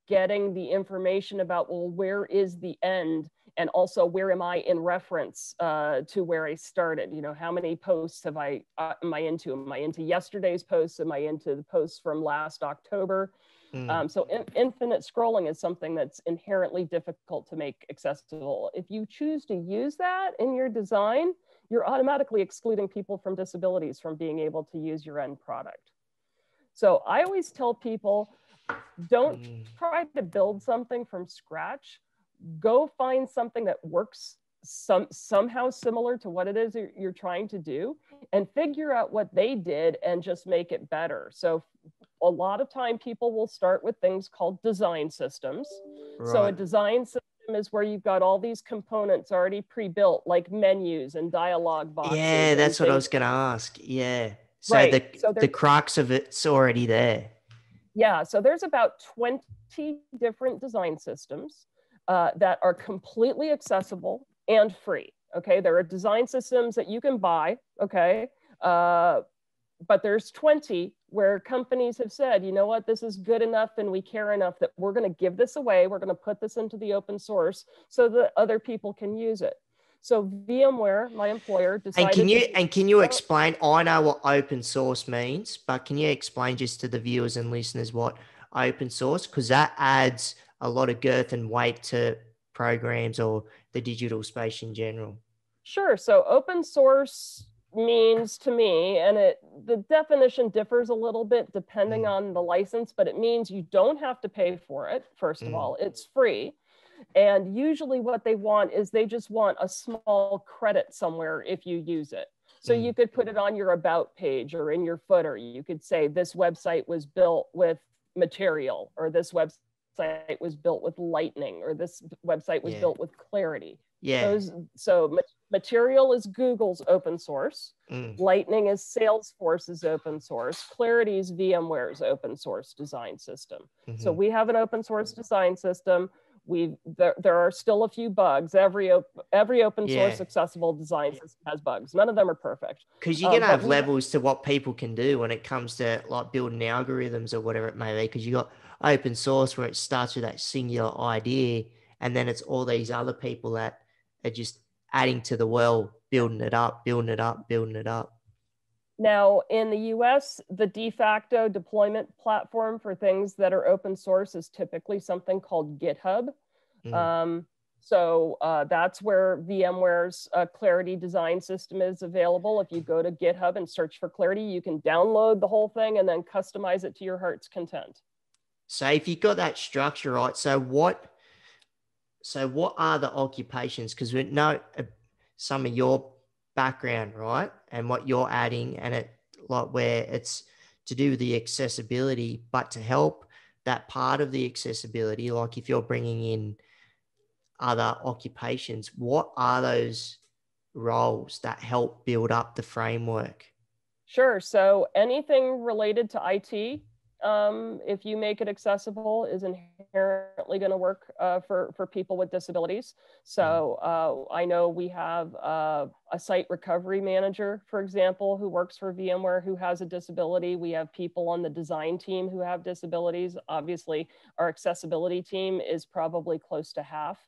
getting the information about, well, where is the end? And also, where am I in reference to where I started? You know, how many posts am I into? Am I into yesterday's posts? Am I into the posts from last October? So infinite scrolling is something that's inherently difficult to make accessible. If you choose to use that in your design, you're automatically excluding people from disabilities from being able to use your end product. So I always tell people, don't try to build something from scratch. Go find something that works somehow similar to what it is you're trying to do, and figure out what they did and just make it better. So a lot of time people will start with things called design systems. Right. So a design system is where you've got all these components already pre-built, like menus and dialog boxes. Yeah, that's what I was going to ask. Yeah. So right. the crux of it's already there. Yeah. So there's about 20 different design systems that are completely accessible and free. Okay. There are design systems that you can buy. Okay. But there's 20 where companies have said, you know what, this is good enough and we care enough that we're going to give this away. We're going to put this into the open source so that other people can use it. So VMware, my employer, decided. And can you explain? I know what open source means, but can you explain just to the viewers and listeners what open source? Because that adds a lot of girth and weight to programs or the digital space in general. Sure. So open source means to me, and the definition differs a little bit depending on the license, but it means you don't have to pay for it. First of all, it's free. And usually what they want is they just want a small credit somewhere if you use it. So you could put it on your about page or in your footer. You could say this website was built with Material, or this website was built with Lightning, or this website was built with Clarity. Yeah. So Material is Google's open source. Lightning is Salesforce's open source. Clarity is VMware's open source design system. So we have an open source design system. There are still a few bugs. Every open source accessible design system has bugs. None of them are perfect. Because you're going to have levels to what people can do when it comes to like building algorithms or whatever it may be. Because you got open source where it starts with that singular idea, and then it's all these other people that are just adding to the well, building it up, building it up, building it up. Now, in the US, the de facto deployment platform for things that are open source is typically something called GitHub. So that's where VMware's Clarity design system is available. If you go to GitHub and search for Clarity, you can download the whole thing and then customize it to your heart's content. So if you've got that structure right, so what are the occupations? Because we know some of your background, right, and what you're adding, and it like where it's to do with the accessibility, but to help that part of the accessibility, like if you're bringing in other occupations. What are those roles that help build up the framework? Sure. So anything related to IT, if you make it accessible, is inherently going to work for people with disabilities. So I know we have a site recovery manager, for example, who works for VMware who has a disability. We have people on the design team who have disabilities. Obviously, our accessibility team is probably close to half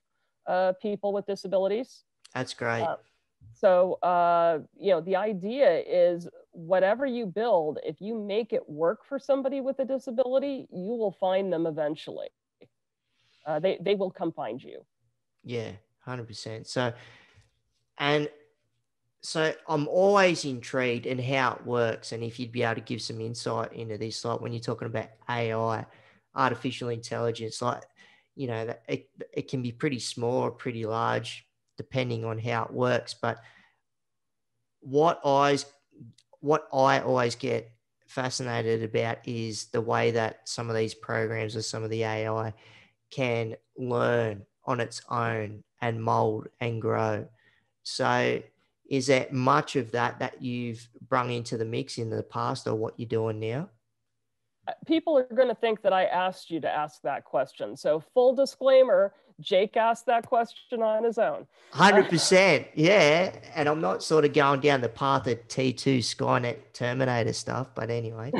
people with disabilities. That's great. So, the idea is whatever you build, if you make it work for somebody with a disability, you will find them eventually. They will come find you. Yeah, 100%. So I'm always intrigued in how it works, and if you'd be able to give some insight into this, like when you're talking about AI, artificial intelligence, like, that it can be pretty small or pretty large depending on how it works. But what I always get fascinated about is the way that some of these programs or some of the AI can learn on its own and mold and grow. So is there much of that you've brung into the mix in the past, or what you're doing now? People are going to think that I asked you to ask that question. So full disclaimer, Jake asked that question on his own. 100%. Yeah. And I'm not sort of going down the path of T2 Skynet Terminator stuff, but anyway.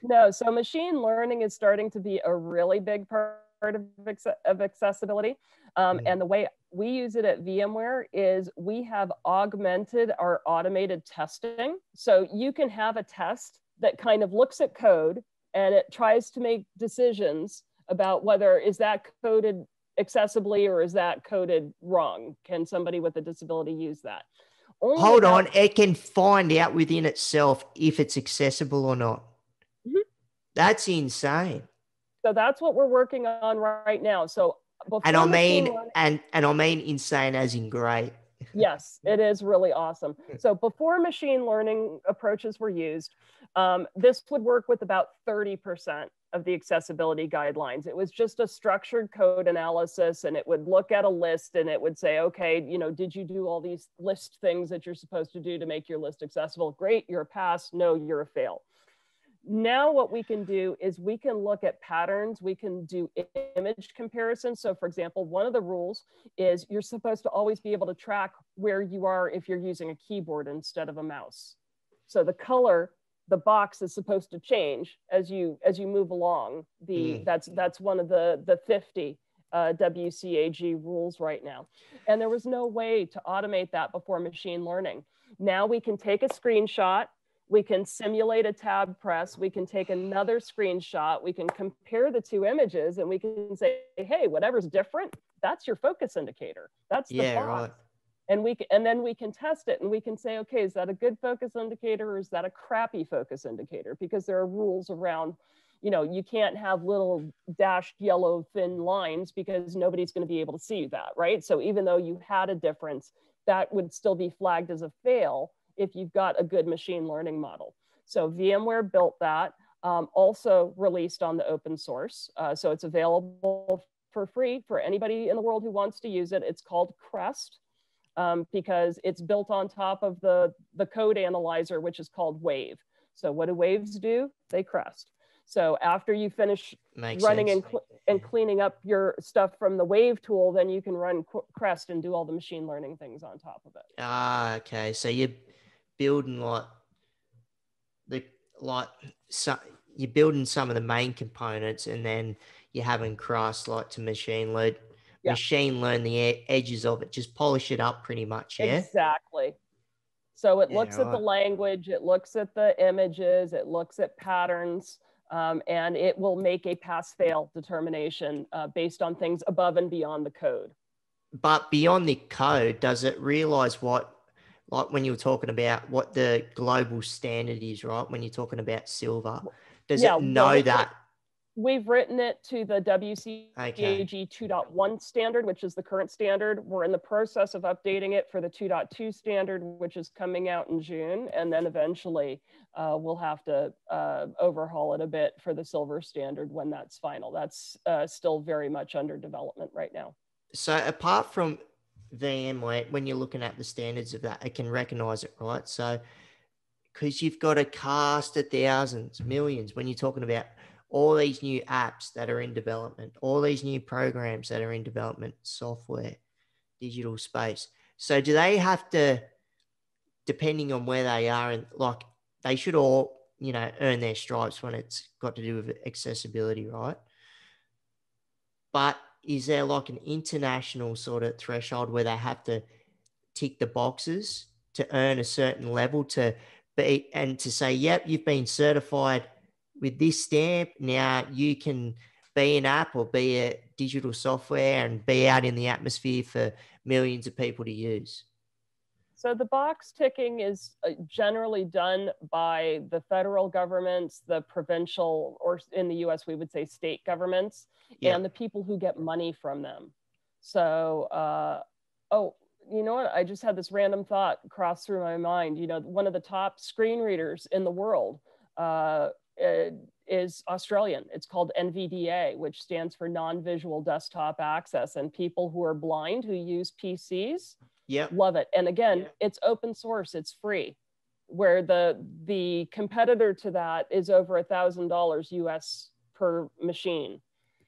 No, so machine learning is starting to be a really big part of accessibility. And the way we use it at VMware is we have augmented our automated testing. So you can have a test that kind of looks at code and it tries to make decisions about whether is that coded accessibly or is that coded wrong? Can somebody with a disability use that? Hold on, it can find out within itself if it's accessible or not. Mm-hmm. That's insane. So that's what we're working on right now. So and I mean, and I mean insane as in great. Yes, it is really awesome. So before machine learning approaches were used, this would work with about 30% of the accessibility guidelines. It was just a structured code analysis, and it would look at a list and it would say, okay, did you do all these list things that you're supposed to do to make your list accessible? Great, you're a pass. No, you're a fail. Now what we can do is we can look at patterns. We can do image comparison. So for example, one of the rules is you're supposed to always be able to track where you are if you're using a keyboard instead of a mouse. So the color, the box is supposed to change as you move along. That's one of the 50 WCAG rules right now. And there was no way to automate that before machine learning. Now we can take a screenshot. We can simulate a tab press. We can take another screenshot. We can compare the two images and we can say, hey, whatever's different, that's your focus indicator. That's the box. Right. And then we can test it and we can say, okay, is that a good focus indicator or is that a crappy focus indicator? Because there are rules around, you can't have little dashed yellow thin lines because nobody's going to be able to see that, right? So even though you had a difference, that would still be flagged as a fail if you've got a good machine learning model. So VMware built that, also released on the open source. So it's available for free for anybody in the world who wants to use it. It's called Crest because it's built on top of the code analyzer, which is called Wave. So what do waves do? They crest. So after you finish running and cleaning up your stuff from the Wave tool, then you can run Crest and do all the machine learning things on top of it. Ah, okay. So you're building you're building some of the main components, and then you're having Crest to machine learn the edges of it, just polish it up pretty much. Yeah, exactly. So it looks at the language, it looks at the images, it looks at patterns, and it will make a pass-fail determination based on things above and beyond the code. But beyond the code, does it realize what, like when you were talking about what the global standard is, right? When you're talking about silver, does it know that? We've written it to the WCAG 2.1 standard, which is the current standard. We're in the process of updating it for the 2.2 standard, which is coming out in June. And then eventually we'll have to overhaul it a bit for the silver standard when that's final. That's still very much under development right now. So apart from VMware, when you're looking at the standards of that, it can recognize it, right? So because you've got a cast of thousands, millions, when you're talking about all these new apps that are in development, all these new programs that are in development, software, digital space. So do they have to, depending on where they are, and like they should all, earn their stripes when it's got to do with accessibility, right? But is there like an international sort of threshold where they have to tick the boxes to earn a certain level to be and to say, yep, you've been certified with this stamp. Now you can be an app or be a digital software and be out in the atmosphere for millions of people to use? So the box ticking is generally done by the federal governments, the provincial, or in the US, we would say state governments, Yeah. and the people who get money from them. So, oh, you know what? I just had this random thought cross through my mind. One of the top screen readers in the world is Australian. It's called NVDA, which stands for Non-Visual Desktop Access. And people who are blind who use PCs, Yep. love it. And again, it's open source, it's free. Where the competitor to that is over $1,000 US per machine.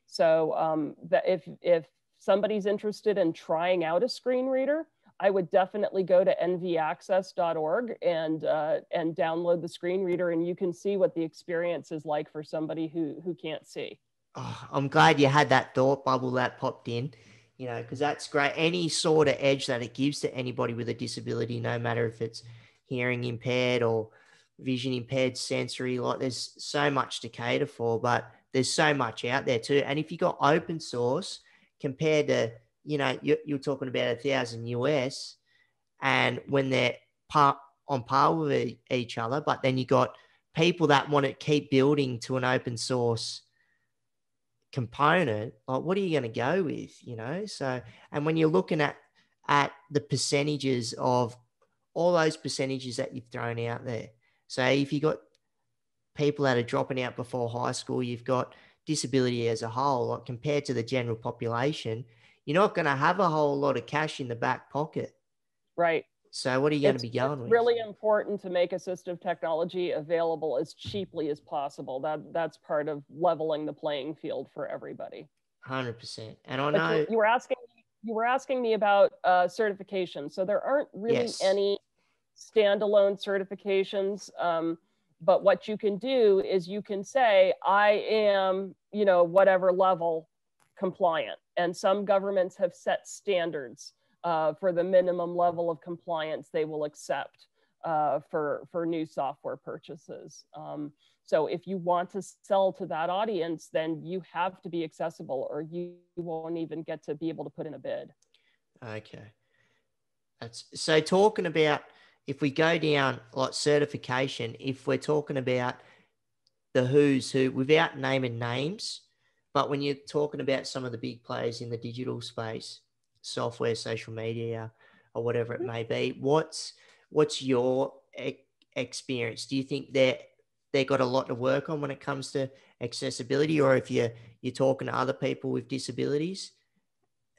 So that if somebody's interested in trying out a screen reader, I would definitely go to nvaccess.org and download the screen reader, and you can see what the experience is like for somebody who can't see. Oh, I'm glad you had that thought bubble that popped in, because that's great. Any sort of edge that it gives to anybody with a disability, no matter if it's hearing impaired or vision impaired, sensory, like there's so much to cater for, but there's so much out there too. And if you got open source compared to, you're talking about 1,000 US, and when they're on par with each other, but then you got people that want to keep building to an open source component, like what are you going to go with? So, and when you're looking at the percentages of all those percentages that you've thrown out there, so if you got people that are dropping out before high school, you've got disability as a whole, like compared to the general population, you're not going to have a whole lot of cash in the back pocket. Right. So what are you going to be going with? It's really important to make assistive technology available as cheaply as possible. That's part of leveling the playing field for everybody. 100%. And I know you were asking me about certification. So there aren't really any standalone certifications. But what you can do is you can say, I am, whatever level compliant. And some governments have set standards for the minimum level of compliance they will accept for new software purchases. So if you want to sell to that audience, then you have to be accessible or you won't even get to be able to put in a bid. Okay. So talking about, if we go down like certification, if we're talking about the who's who, without naming names, but when you're talking about some of the big players in the digital space, software, social media, or whatever it may be, what's your experience? Do you think they got a lot to work on when it comes to accessibility, or if you're talking to other people with disabilities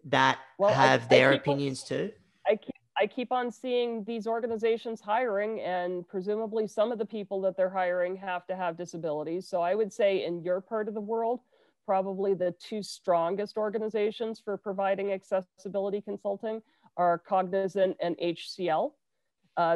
that have their opinions too? I keep on seeing these organizations hiring, and presumably some of the people that they're hiring have to have disabilities. So I would say in your part of the world, probably the two strongest organizations for providing accessibility consulting are Cognizant and HCL.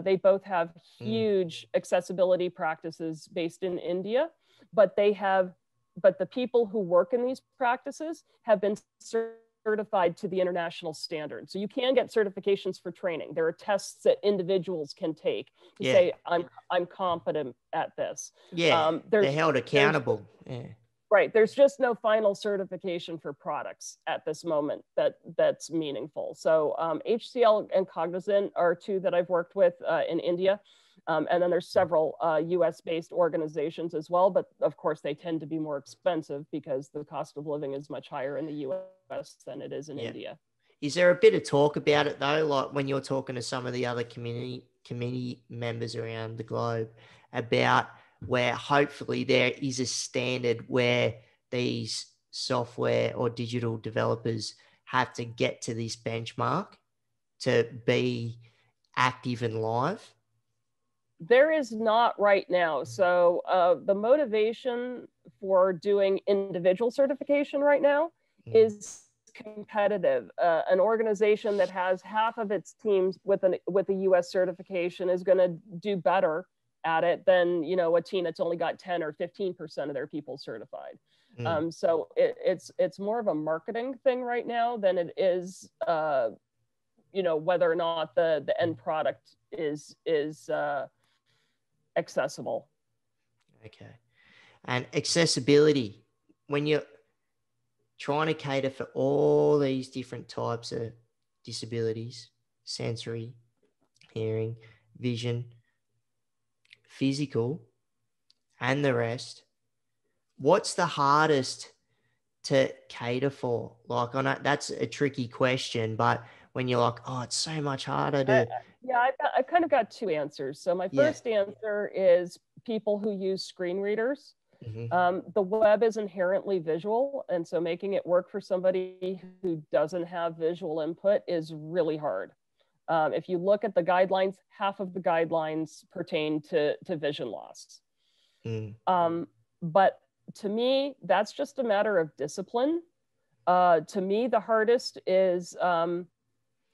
They both have huge accessibility practices based in India, but the people who work in these practices have been certified to the international standard. So you can get certifications for training. There are tests that individuals can take to say, I'm competent at this. Yeah, they're held accountable. Right. There's just no final certification for products at this moment that's meaningful. So HCL and Cognizant are two that I've worked with in India. And then there's several US-based organizations as well, but of course they tend to be more expensive because the cost of living is much higher in the US than it is in India. Is there a bit of talk about it though, like when you're talking to some of the other community members around the globe about where hopefully there is a standard where these software or digital developers have to get to this benchmark to be active and live? There is not right now. So the motivation for doing individual certification right now is competitive. An organization that has half of its teams with a U.S. certification is going to do better at it than, you know, a team that's only got 10 or 15% of their people certified. So it's more of a marketing thing right now than it is, you know, whether or not the end product is accessible. Okay. And accessibility, when you're trying to cater for all these different types of disabilities, sensory, hearing, vision, physical, and the rest, what's the hardest to cater for? Like, I know that's a tricky question, but when you're like, oh, it's so much harder to. Yeah, I've kind of got two answers. So my first answer is people who use screen readers. The web is inherently visual, and so making it work for somebody who doesn't have visual input is really hard. If you look at the guidelines, half of the guidelines pertain to vision loss. But to me, that's just a matter of discipline. To me, the hardest is autism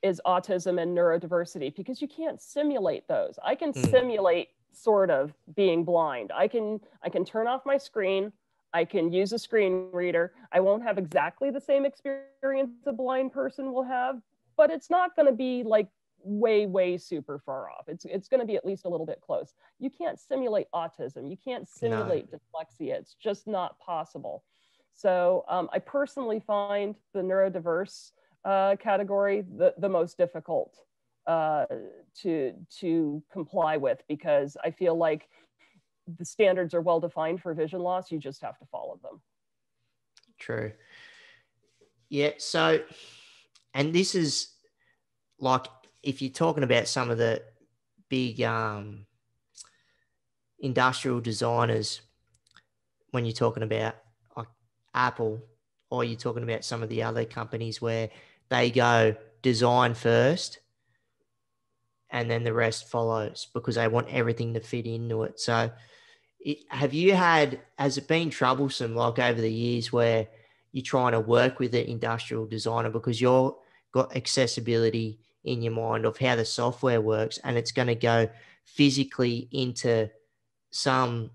and neurodiversity, because you can't simulate those. I can simulate sort of being blind. I can turn off my screen. I can use a screen reader. I won't have exactly the same experience a blind person will have, but it's not going to be like way super far off. It's going to be at least a little bit close. You can't simulate autism. You can't simulate dyslexia. It's just not possible. So I personally find the neurodiverse category the most difficult to comply with, because I feel like the standards are well defined for vision loss. You just have to follow them. True. Yeah. So, and this is like, if you're talking about some of the big industrial designers, when you're talking about like Apple, or you're talking about some of the other companies where they go design first and then the rest follows because they want everything to fit into it. So has it been troublesome, like over the years, where you're trying to work with an industrial designer because you've got accessibility in your mind of how the software works, and it's going to go physically into some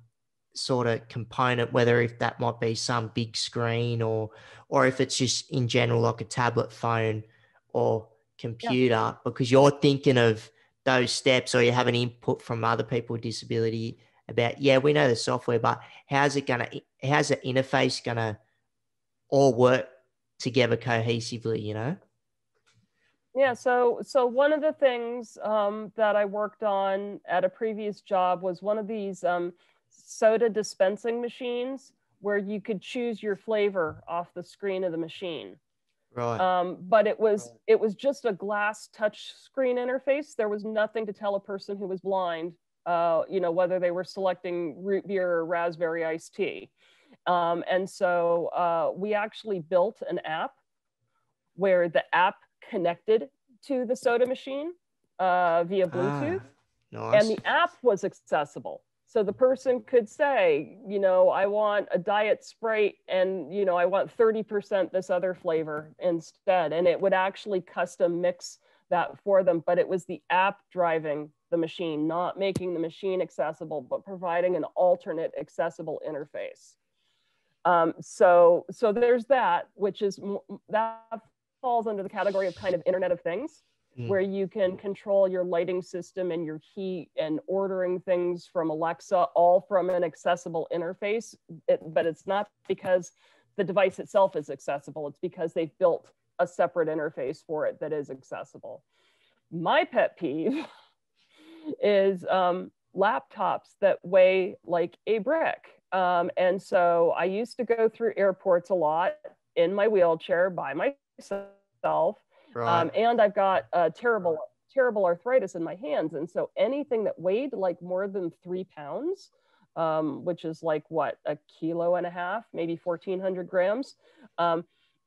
sort of component, whether if that might be some big screen or if it's just in general like a tablet, phone or computer, because you're thinking of those steps, or you have an input from other people with disability about, we know the software, but how's the interface gonna all work together cohesively, you know? Yeah, so one of the things that I worked on at a previous job was one of these soda dispensing machines where you could choose your flavor off the screen of the machine. Right. But it was just a glass touch screen interface. There was nothing to tell a person who was blind, you know, whether they were selecting root beer or raspberry iced tea. And so we actually built an app where the app connected to the soda machine via Bluetooth. Nice. And the app was accessible. So the person could say, you know, I want a diet Sprite and, you know, I want 30% this other flavor instead. And it would actually custom mix that for them. But it was the app driving the machine, not making the machine accessible, but providing an alternate accessible interface. So there's that, which is, that falls under the category of kind of Internet of Things, where you can control your lighting system and your heat and ordering things from Alexa, all from an accessible interface. But it's not because the device itself is accessible. It's because they've built a separate interface for it that is accessible. My pet peeve is laptops that weigh like a brick. And so I used to go through airports a lot in my wheelchair by myself. Right. And I've got terrible arthritis in my hands. And so anything that weighed like more than 3 pounds, which is like what, 1.5 kilos, maybe 1,400 grams,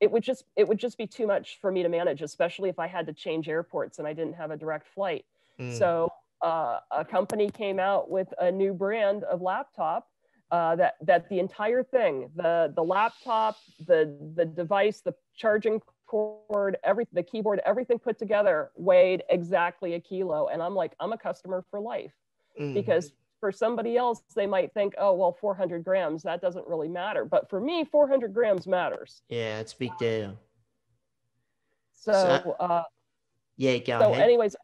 it would just be too much for me to manage, especially if I had to change airports and I didn't have a direct flight. So a company came out with a new brand of laptop that the entire thing, the laptop, the device, the charging cord, everything, the keyboard, everything put together weighed exactly a kilo. And I'm like, I'm a customer for life. Because for somebody else, they might think, oh, well, 400 grams, that doesn't really matter. But for me, 400 grams matters. Yeah, it's a big deal. So, yeah, go so ahead. anyways,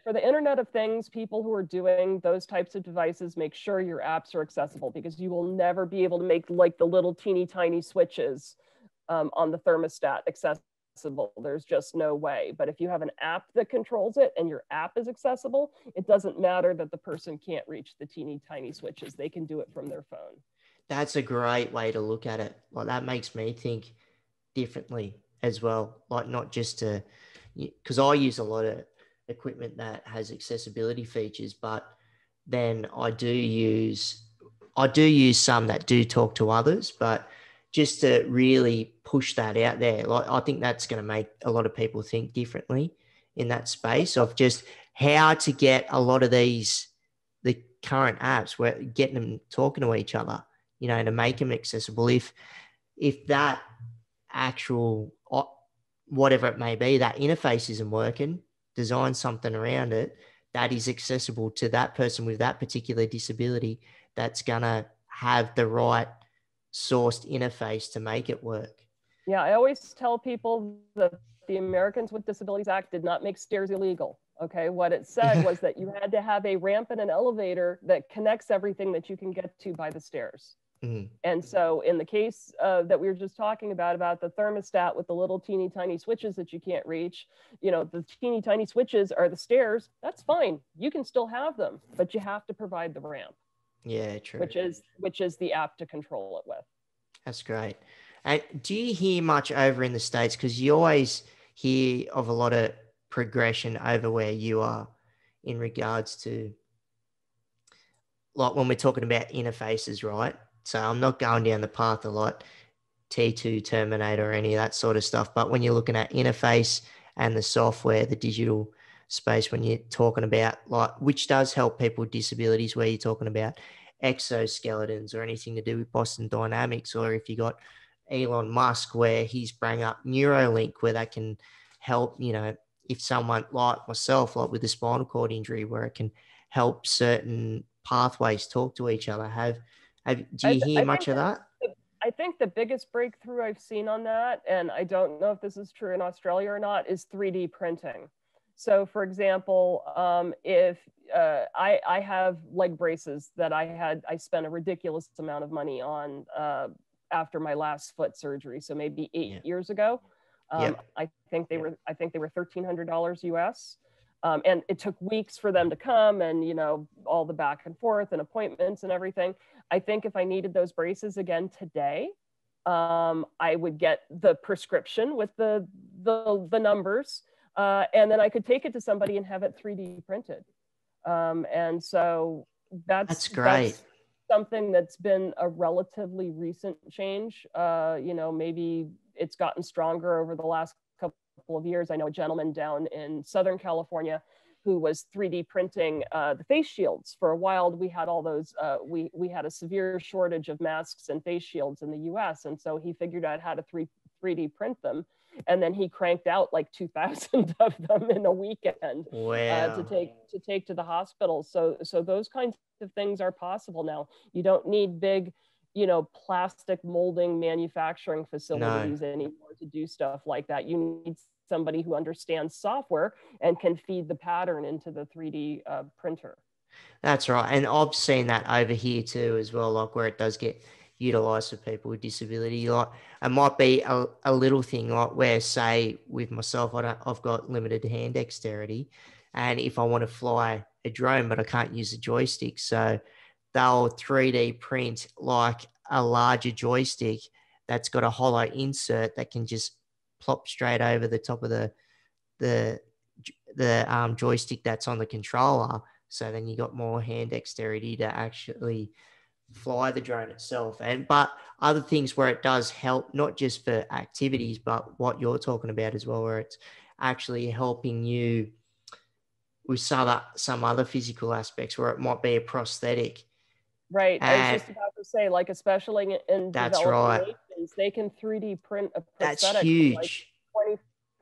for the Internet of Things, people who are doing those types of devices, make sure your apps are accessible, because you will never be able to make like the little teeny tiny switches on the thermostat accessible. There's just no way. But if you have an app that controls it and your app is accessible, it doesn't matter that the person can't reach the teeny tiny switches. They can do it from their phone. That's a great way to look at it. Like, that makes me think differently as well. Like, not just to, because I use a lot of equipment that has accessibility features, but then I do use some that do talk to others, but just to really push that out there, like, I think that's going to make a lot of people think differently in that space of just how to get a lot of the current apps, where getting them talking to each other, to make them accessible. If that actual, whatever it may be, that interface isn't working, design something around it that is accessible to that person with that particular disability, that's going to have the right sourced interface to make it work. Yeah, I always tell people that the Americans with Disabilities Act did not make stairs illegal. Okay, what it said was that you had to have a ramp and an elevator that connects everything that you can get to by the stairs. And so in the case that we were just talking about the thermostat with the little teeny tiny switches that you can't reach, the teeny tiny switches are the stairs. That's fine. You can still have them, but you have to provide the ramp. Yeah, true. Which is the app to control it with. That's great. And do you hear much over in the States? Because you always hear of a lot of progression over where you are in regards to, like, when we're talking about interfaces, right? So I'm not going down the path a lot, T2 Terminator or any of that sort of stuff. But when you're looking at interface and the software, the digital space, when you're talking about, like, which does help people with disabilities, where you're talking about exoskeletons or anything to do with Boston Dynamics, or if you got Elon Musk, where he's bring up Neuralink, where that can help, if someone like myself, like with a spinal cord injury, where it can help certain pathways talk to each other. Do you hear much of that? I think the biggest breakthrough I've seen on that, and I don't know if this is true in Australia or not, is 3D printing. So, for example, if I have leg braces that I spent a ridiculous amount of money on after my last foot surgery, so maybe 8 years ago. I think they were $1,300 US. And it took weeks for them to come, and all the back and forth and appointments and everything. I think if I needed those braces again today, I would get the prescription with the numbers, and then I could take it to somebody and have it 3D printed. And so that's great. That's something that's been a relatively recent change. Maybe it's gotten stronger over the last couple of years. I know a gentleman down in Southern California who was 3D printing the face shields. For a while, we had all those, we had a severe shortage of masks and face shields in the US. And so he figured out how to 3D print them. And then he cranked out like 2,000 of them in a weekend. Wow. To take to the hospital. So those kinds of things are possible now. You don't need big, plastic molding manufacturing facilities anymore to do stuff like that. You need somebody who understands software and can feed the pattern into the 3D printer. That's right. And I've seen that over here too as well, like where it does get utilized for people with disability. Like, it might be a little thing, like where, say, with myself, I've got limited hand dexterity, and if I want to fly a drone, but I can't use a joystick, so they'll 3D print like a larger joystick that's got a hollow insert that can just plop straight over the top of the joystick that's on the controller. So then you got more hand dexterity to actually fly the drone itself. But other things where it does help, not just for activities, but what you're talking about as well, where it's actually helping you with some other physical aspects, where it might be a prosthetic. Right. I was And just about to say, like, especially in that's developing right. nations, they can 3D print a That's prosthetic for like huge.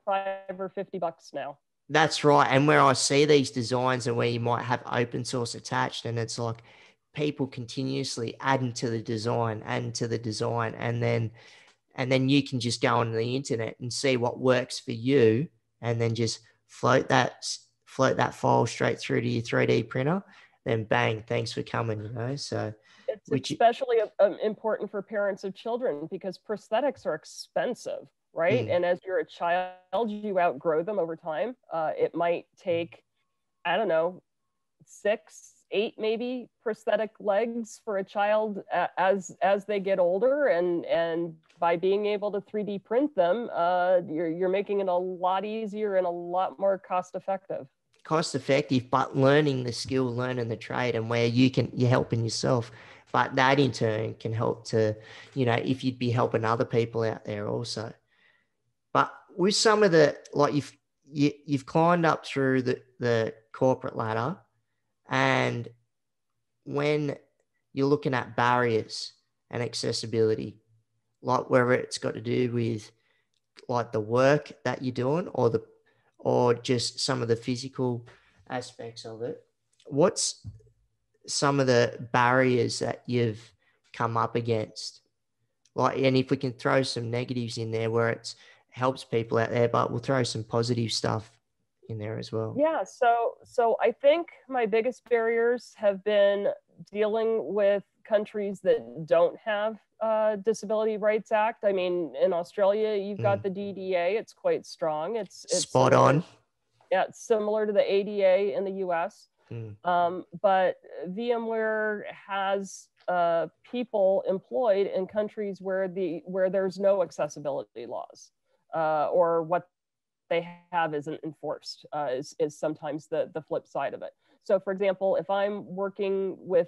25 or $50 now. That's right. And where I see these designs and where you might have open source attached, and it's like people continuously adding to the design, and then you can just go on the internet and see what works for you, and then just float that file straight through to your 3D printer. Then bang, thanks for coming. So It's which especially important for parents of children because prosthetics are expensive, right? mm, And as you're a child, you outgrow them over time. It might take, I don't know, 6, 8 maybe prosthetic legs for a child as they get older, and by being able to 3D print them, you're making it a lot easier and a lot more cost effective. cost effective, but learning the skill, learning the trade, and where you're helping yourself. But that in turn can help to, if you'd be helping other people out there also. But with some of the, like you've climbed up through the corporate ladder, and when you're looking at barriers and accessibility, like whether it's got to do with like the work that you're doing, or just some of the physical aspects of it, what's some of the barriers that you've come up against? Like, and if we can throw some negatives in there where it helps people out there, but we'll throw some positive stuff in there as well. Yeah, so I think my biggest barriers have been dealing with countries that don't have Disability Rights Act. I mean, in Australia, you've got the DDA. It's quite strong. It's spot on. Yeah, it's similar to the ADA in the US. But VMware has people employed in countries where there's no accessibility laws, or what they have isn't enforced, is sometimes the flip side of it. So for example, if I'm working with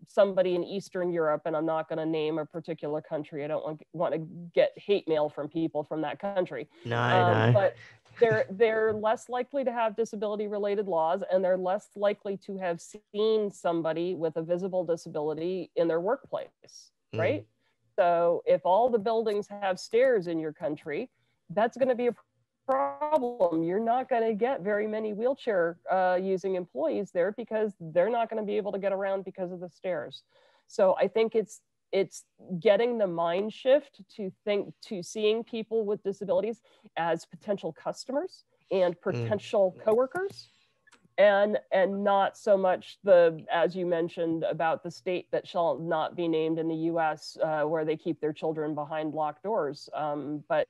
somebody in Eastern Europe, and I'm not going to name a particular country, I don't want to get hate mail from people from that country. No. But they're less likely to have disability related laws, and they're less likely to have seen somebody with a visible disability in their workplace, right? So if all the buildings have stairs in your country, that's going to be a problem. You're not going to get very many wheelchair using employees there because they're not going to be able to get around because of the stairs. So I think it's getting the mind shift to seeing people with disabilities as potential customers and potential coworkers, and not so much as you mentioned about the state that shall not be named in the US, where they keep their children behind locked doors. But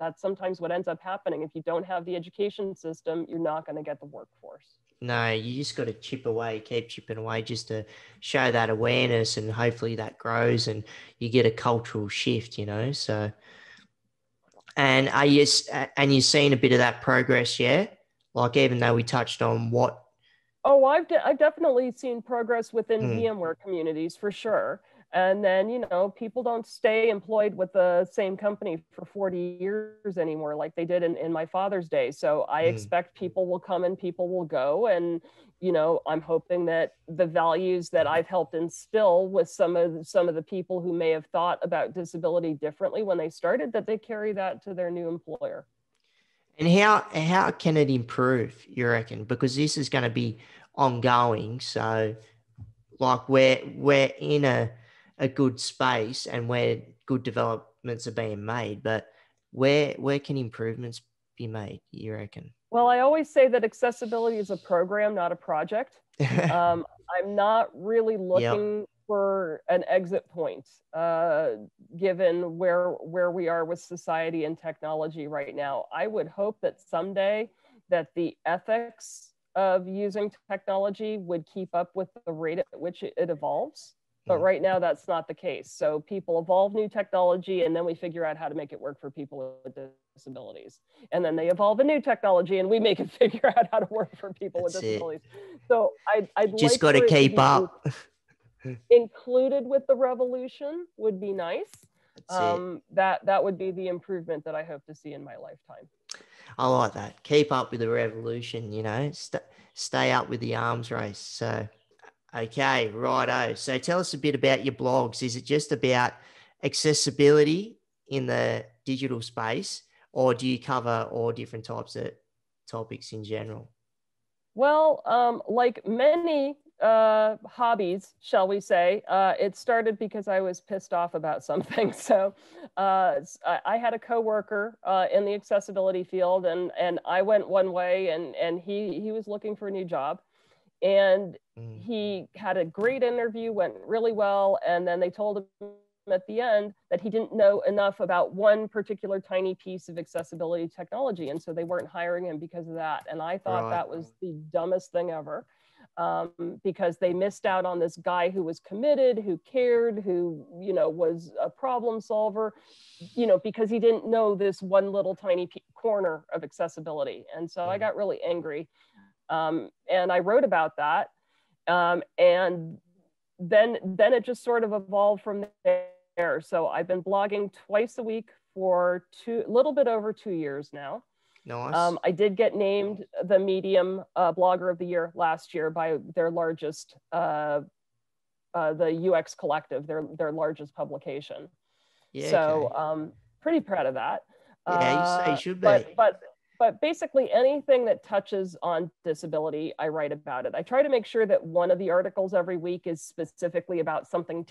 that's sometimes what ends up happening. If you don't have the education system, you're not going to get the workforce. No, you just got to chip away, keep chipping away, just to show that awareness, and hopefully that grows and you get a cultural shift, So, and you've seen a bit of that progress, yeah? Like, even though we touched on what. Oh, I've definitely seen progress within VMware communities for sure. And then, people don't stay employed with the same company for 40 years anymore, like they did in my father's day. So I expect people will come and people will go. And, I'm hoping that the values that I've helped instill with some of the people who may have thought about disability differently when they started, that they carry that to their new employer. And how can it improve, you reckon? Because this is going to be ongoing. So, like, we're in a good space and where good developments are being made, but where can improvements be made, you reckon? Well, I always say that accessibility is a program, not a project. I'm not really looking for an exit point, given where we are with society and technology right now. I would hope that someday that the ethics of using technology would keep up with the rate at which it evolves. But right now, that's not the case. So people evolve new technology, and then we figure out how to make it work for people with disabilities. And then they evolve a new technology, and we make it figure out how to work for people with That's disabilities. it. So I'd Just like got to for it to keep be up. included with the revolution would be nice. That's it. That would be the improvement that I hope to see in my lifetime. I like that. Keep up with the revolution, you know, stay up with the arms race. So, okay, righto. So tell us a bit about your blogs. Is it just about accessibility in the digital space, or do you cover all different types of topics in general? Well, like many hobbies, shall we say, it started because I was pissed off about something. So I had a coworker in the accessibility field, and I went one way, and he was looking for a new job. And he had a great interview, went really well, and then they told him at the end that he didn't know enough about one particular tiny piece of accessibility technology, and so they weren't hiring him because of that. And I thought that was the dumbest thing ever, because they missed out on this guy who was committed, who cared, who, you know, was a problem solver, you know, because he didn't know this one little tiny corner of accessibility. And so I got really angry, and I wrote about that, and then it just sort of evolved from there. So I've been blogging twice a week for a little bit over 2 years now. Nice. I did get named the Medium Blogger of the Year last year by their largest, the UX Collective, their largest publication. Yeah. So okay. pretty proud of that. Yeah, you should be. But basically anything that touches on disability, I write about it. I try to make sure that one of the articles every week is specifically about something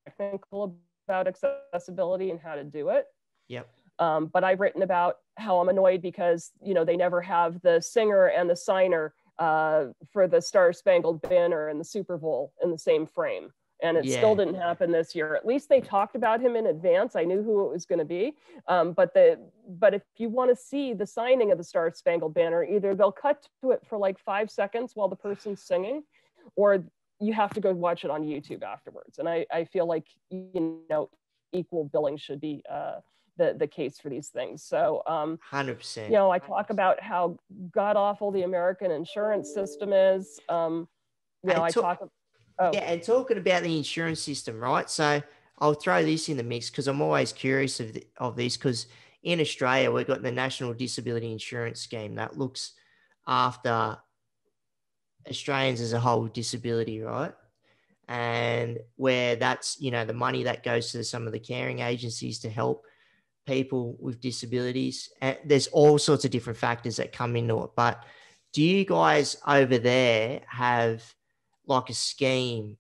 technical about accessibility and how to do it. Yep. But I've written about how I'm annoyed because, you know, they never have the singer and the signer for the Star Spangled Banner and the Super Bowl in the same frame. And it still didn't happen this year. At least they talked about him in advance. I knew who it was going to be. But if you want to see the signing of the Star Spangled Banner, either they'll cut to it for like 5 seconds while the person's singing, or you have to go watch it on YouTube afterwards. And I feel like, you know, equal billing should be the case for these things. So 100%. You know, I talk about how god awful the American insurance system is. You know, I talk. Oh. Yeah, and talking about the insurance system, right? So I'll throw this in the mix because I'm always curious of this, because in Australia, we've got the National Disability Insurance Scheme that looks after Australians as a whole with disability, right? And where that's, you know, the money that goes to some of the caring agencies to help people with disabilities. And there's all sorts of different factors that come into it. But do you guys over there have like a scheme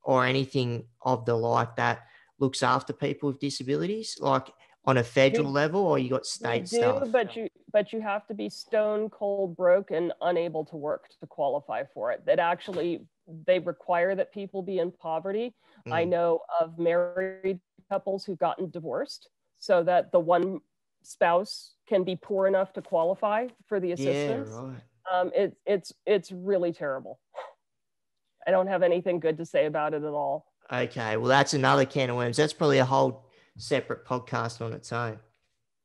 or anything of the like that looks after people with disabilities, like on a federal level, or you got state stuff? But you have to be stone cold broke and unable to work to qualify for it. That actually, they require that people be in poverty. I know of married couples who've gotten divorced so that the one spouse can be poor enough to qualify for the assistance. Yeah, right. It's really terrible. I don't have anything good to say about it at all. Okay, well, that's another can of worms. That's probably a whole separate podcast on its own.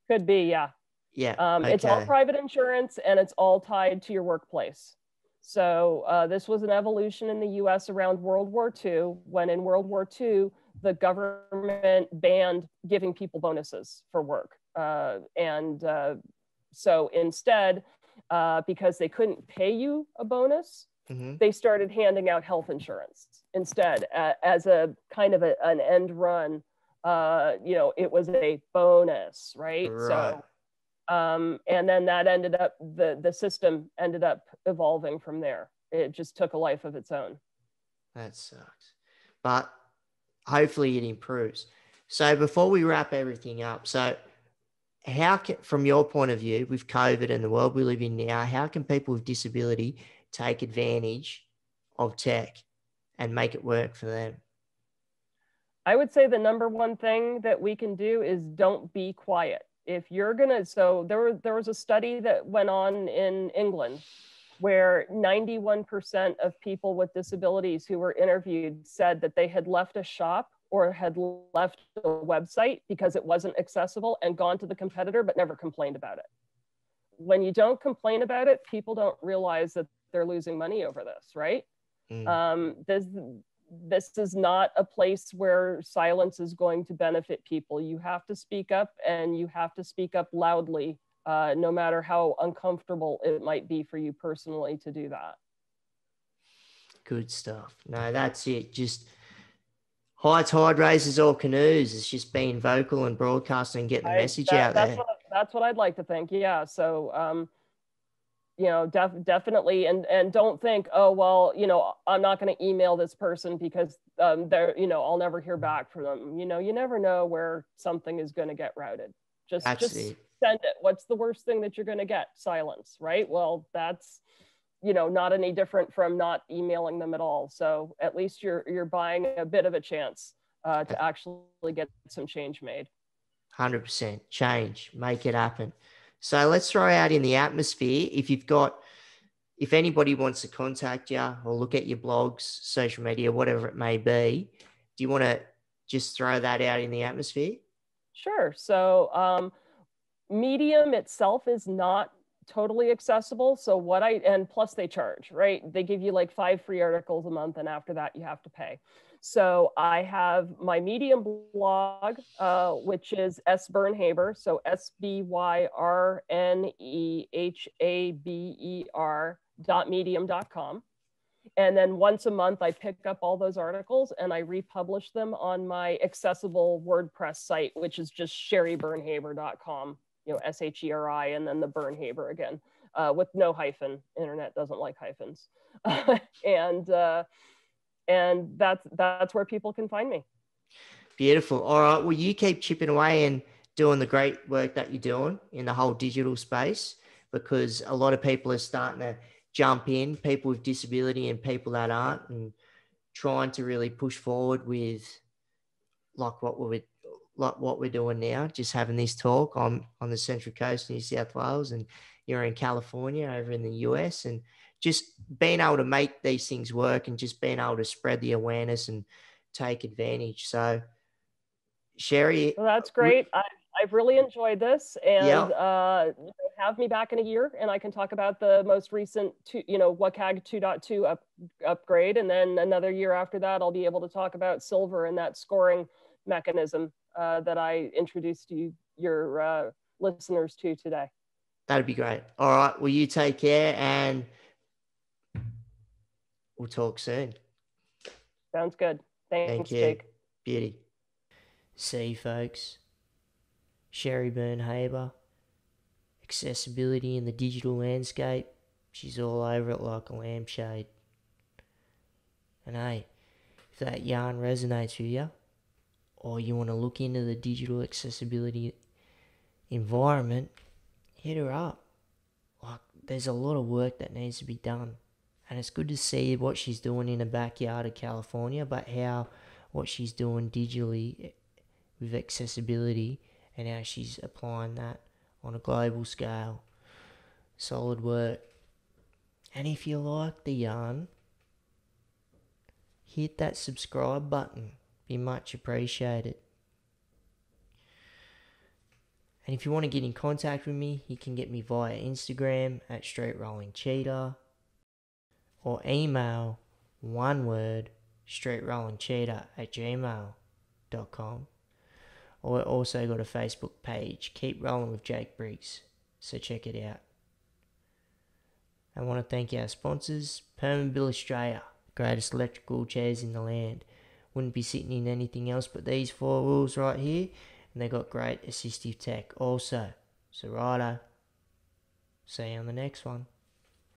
Could be, yeah. Yeah. Okay. It's all private insurance, and it's all tied to your workplace. So this was an evolution in the US around World War II, when in World War II, the government banned giving people bonuses for work. So instead, because they couldn't pay you a bonus, they started handing out health insurance instead as a kind of an end run. You know, it was a bonus, right? So, and then that ended up, the system ended up evolving from there. It just took a life of its own. That sucks. But hopefully it improves. So before we wrap everything up, so how can, from your point of view, with COVID and the world we live in now, how can people with disability take advantage of tech and make it work for them? I would say the number one thing that we can do is don't be quiet. If you're gonna, so there was a study that went on in England where 91% of people with disabilities who were interviewed said that they had left a shop or had left a website because it wasn't accessible and gone to the competitor but never complained about it. When you don't complain about it, people don't realize that they're losing money over this, right? This is not a place where silence is going to benefit people. You have to speak up, and you have to speak up loudly, no matter how uncomfortable it might be for you personally to do that. Good stuff. No, that's it. Just high tide raises all canoes. It's just being vocal and broadcasting and getting the message out there. That's what I'd like to think. Yeah. So, you know, definitely. And don't think, oh, well, you know, I'm not going to email this person because they're, you know, I'll never hear back from them. You know, you never know where something is going to get routed. Just send it. What's the worst thing that you're going to get? Silence, right? Well, that's, you know, not any different from not emailing them at all. So at least you're buying a bit of a chance to actually get some change made. 100% change, make it happen. So let's throw out in the atmosphere, if anybody wants to contact you or look at your blogs, social media, whatever it may be, do you want to just throw that out in the atmosphere? Sure. So Medium itself is not totally accessible. So and plus they charge, right? They give you like 5 free articles a month, and after that you have to pay. So I have my Medium blog, which is S Bernhaber, so SBYRNEHABER.medium.com. And then once a month, I pick up all those articles and I republish them on my accessible WordPress site, which is just sherrybernhaber.com, you know, SHERI, and then the Bernhaber again, with no hyphen. Internet doesn't like hyphens. And that's where people can find me. Beautiful. All right. Well, you keep chipping away and doing the great work that you're doing in the whole digital space, because a lot of people are starting to jump in, people with disability and people that aren't, and trying to really push forward with like what we're doing now, just having this talk on the Central Coast, New South Wales, and you're in California over in the US, and just being able to make these things work and just being able to spread the awareness and take advantage. So Sherry. Well, that's great. I've really enjoyed this, and have me back in a year and I can talk about the most recent WCAG 2.2 upgrade. And then another year after that, I'll be able to talk about Silver and that scoring mechanism that I introduced your listeners to today. That'd be great. All right. Well, you take care and we'll talk soon. Sounds good. Thanks, you. Jake. Beauty. See, folks, Sherry Bernhaber, accessibility in the digital landscape. She's all over it like a lampshade. And hey, if that yarn resonates with you, or you want to look into the digital accessibility environment, hit her up. Like, there's a lot of work that needs to be done. And it's good to see what she's doing in the backyard of California, but how what she's doing digitally with accessibility and how she's applying that on a global scale. Solid work. And if you like the yarn, hit that subscribe button. Be much appreciated. And if you want to get in contact with me, you can get me via Instagram at StreetRollingCheetah, or email one word streetrollingcheetah@gmail.com. Or also got a Facebook page, Keep Rolling with Jake Briggs, so check it out. I want to thank our sponsors, Permobil Australia, greatest electrical chairs in the land. Wouldn't be sitting in anything else but these 4 wheels right here, and they got great assistive tech also. So righto, see you on the next one.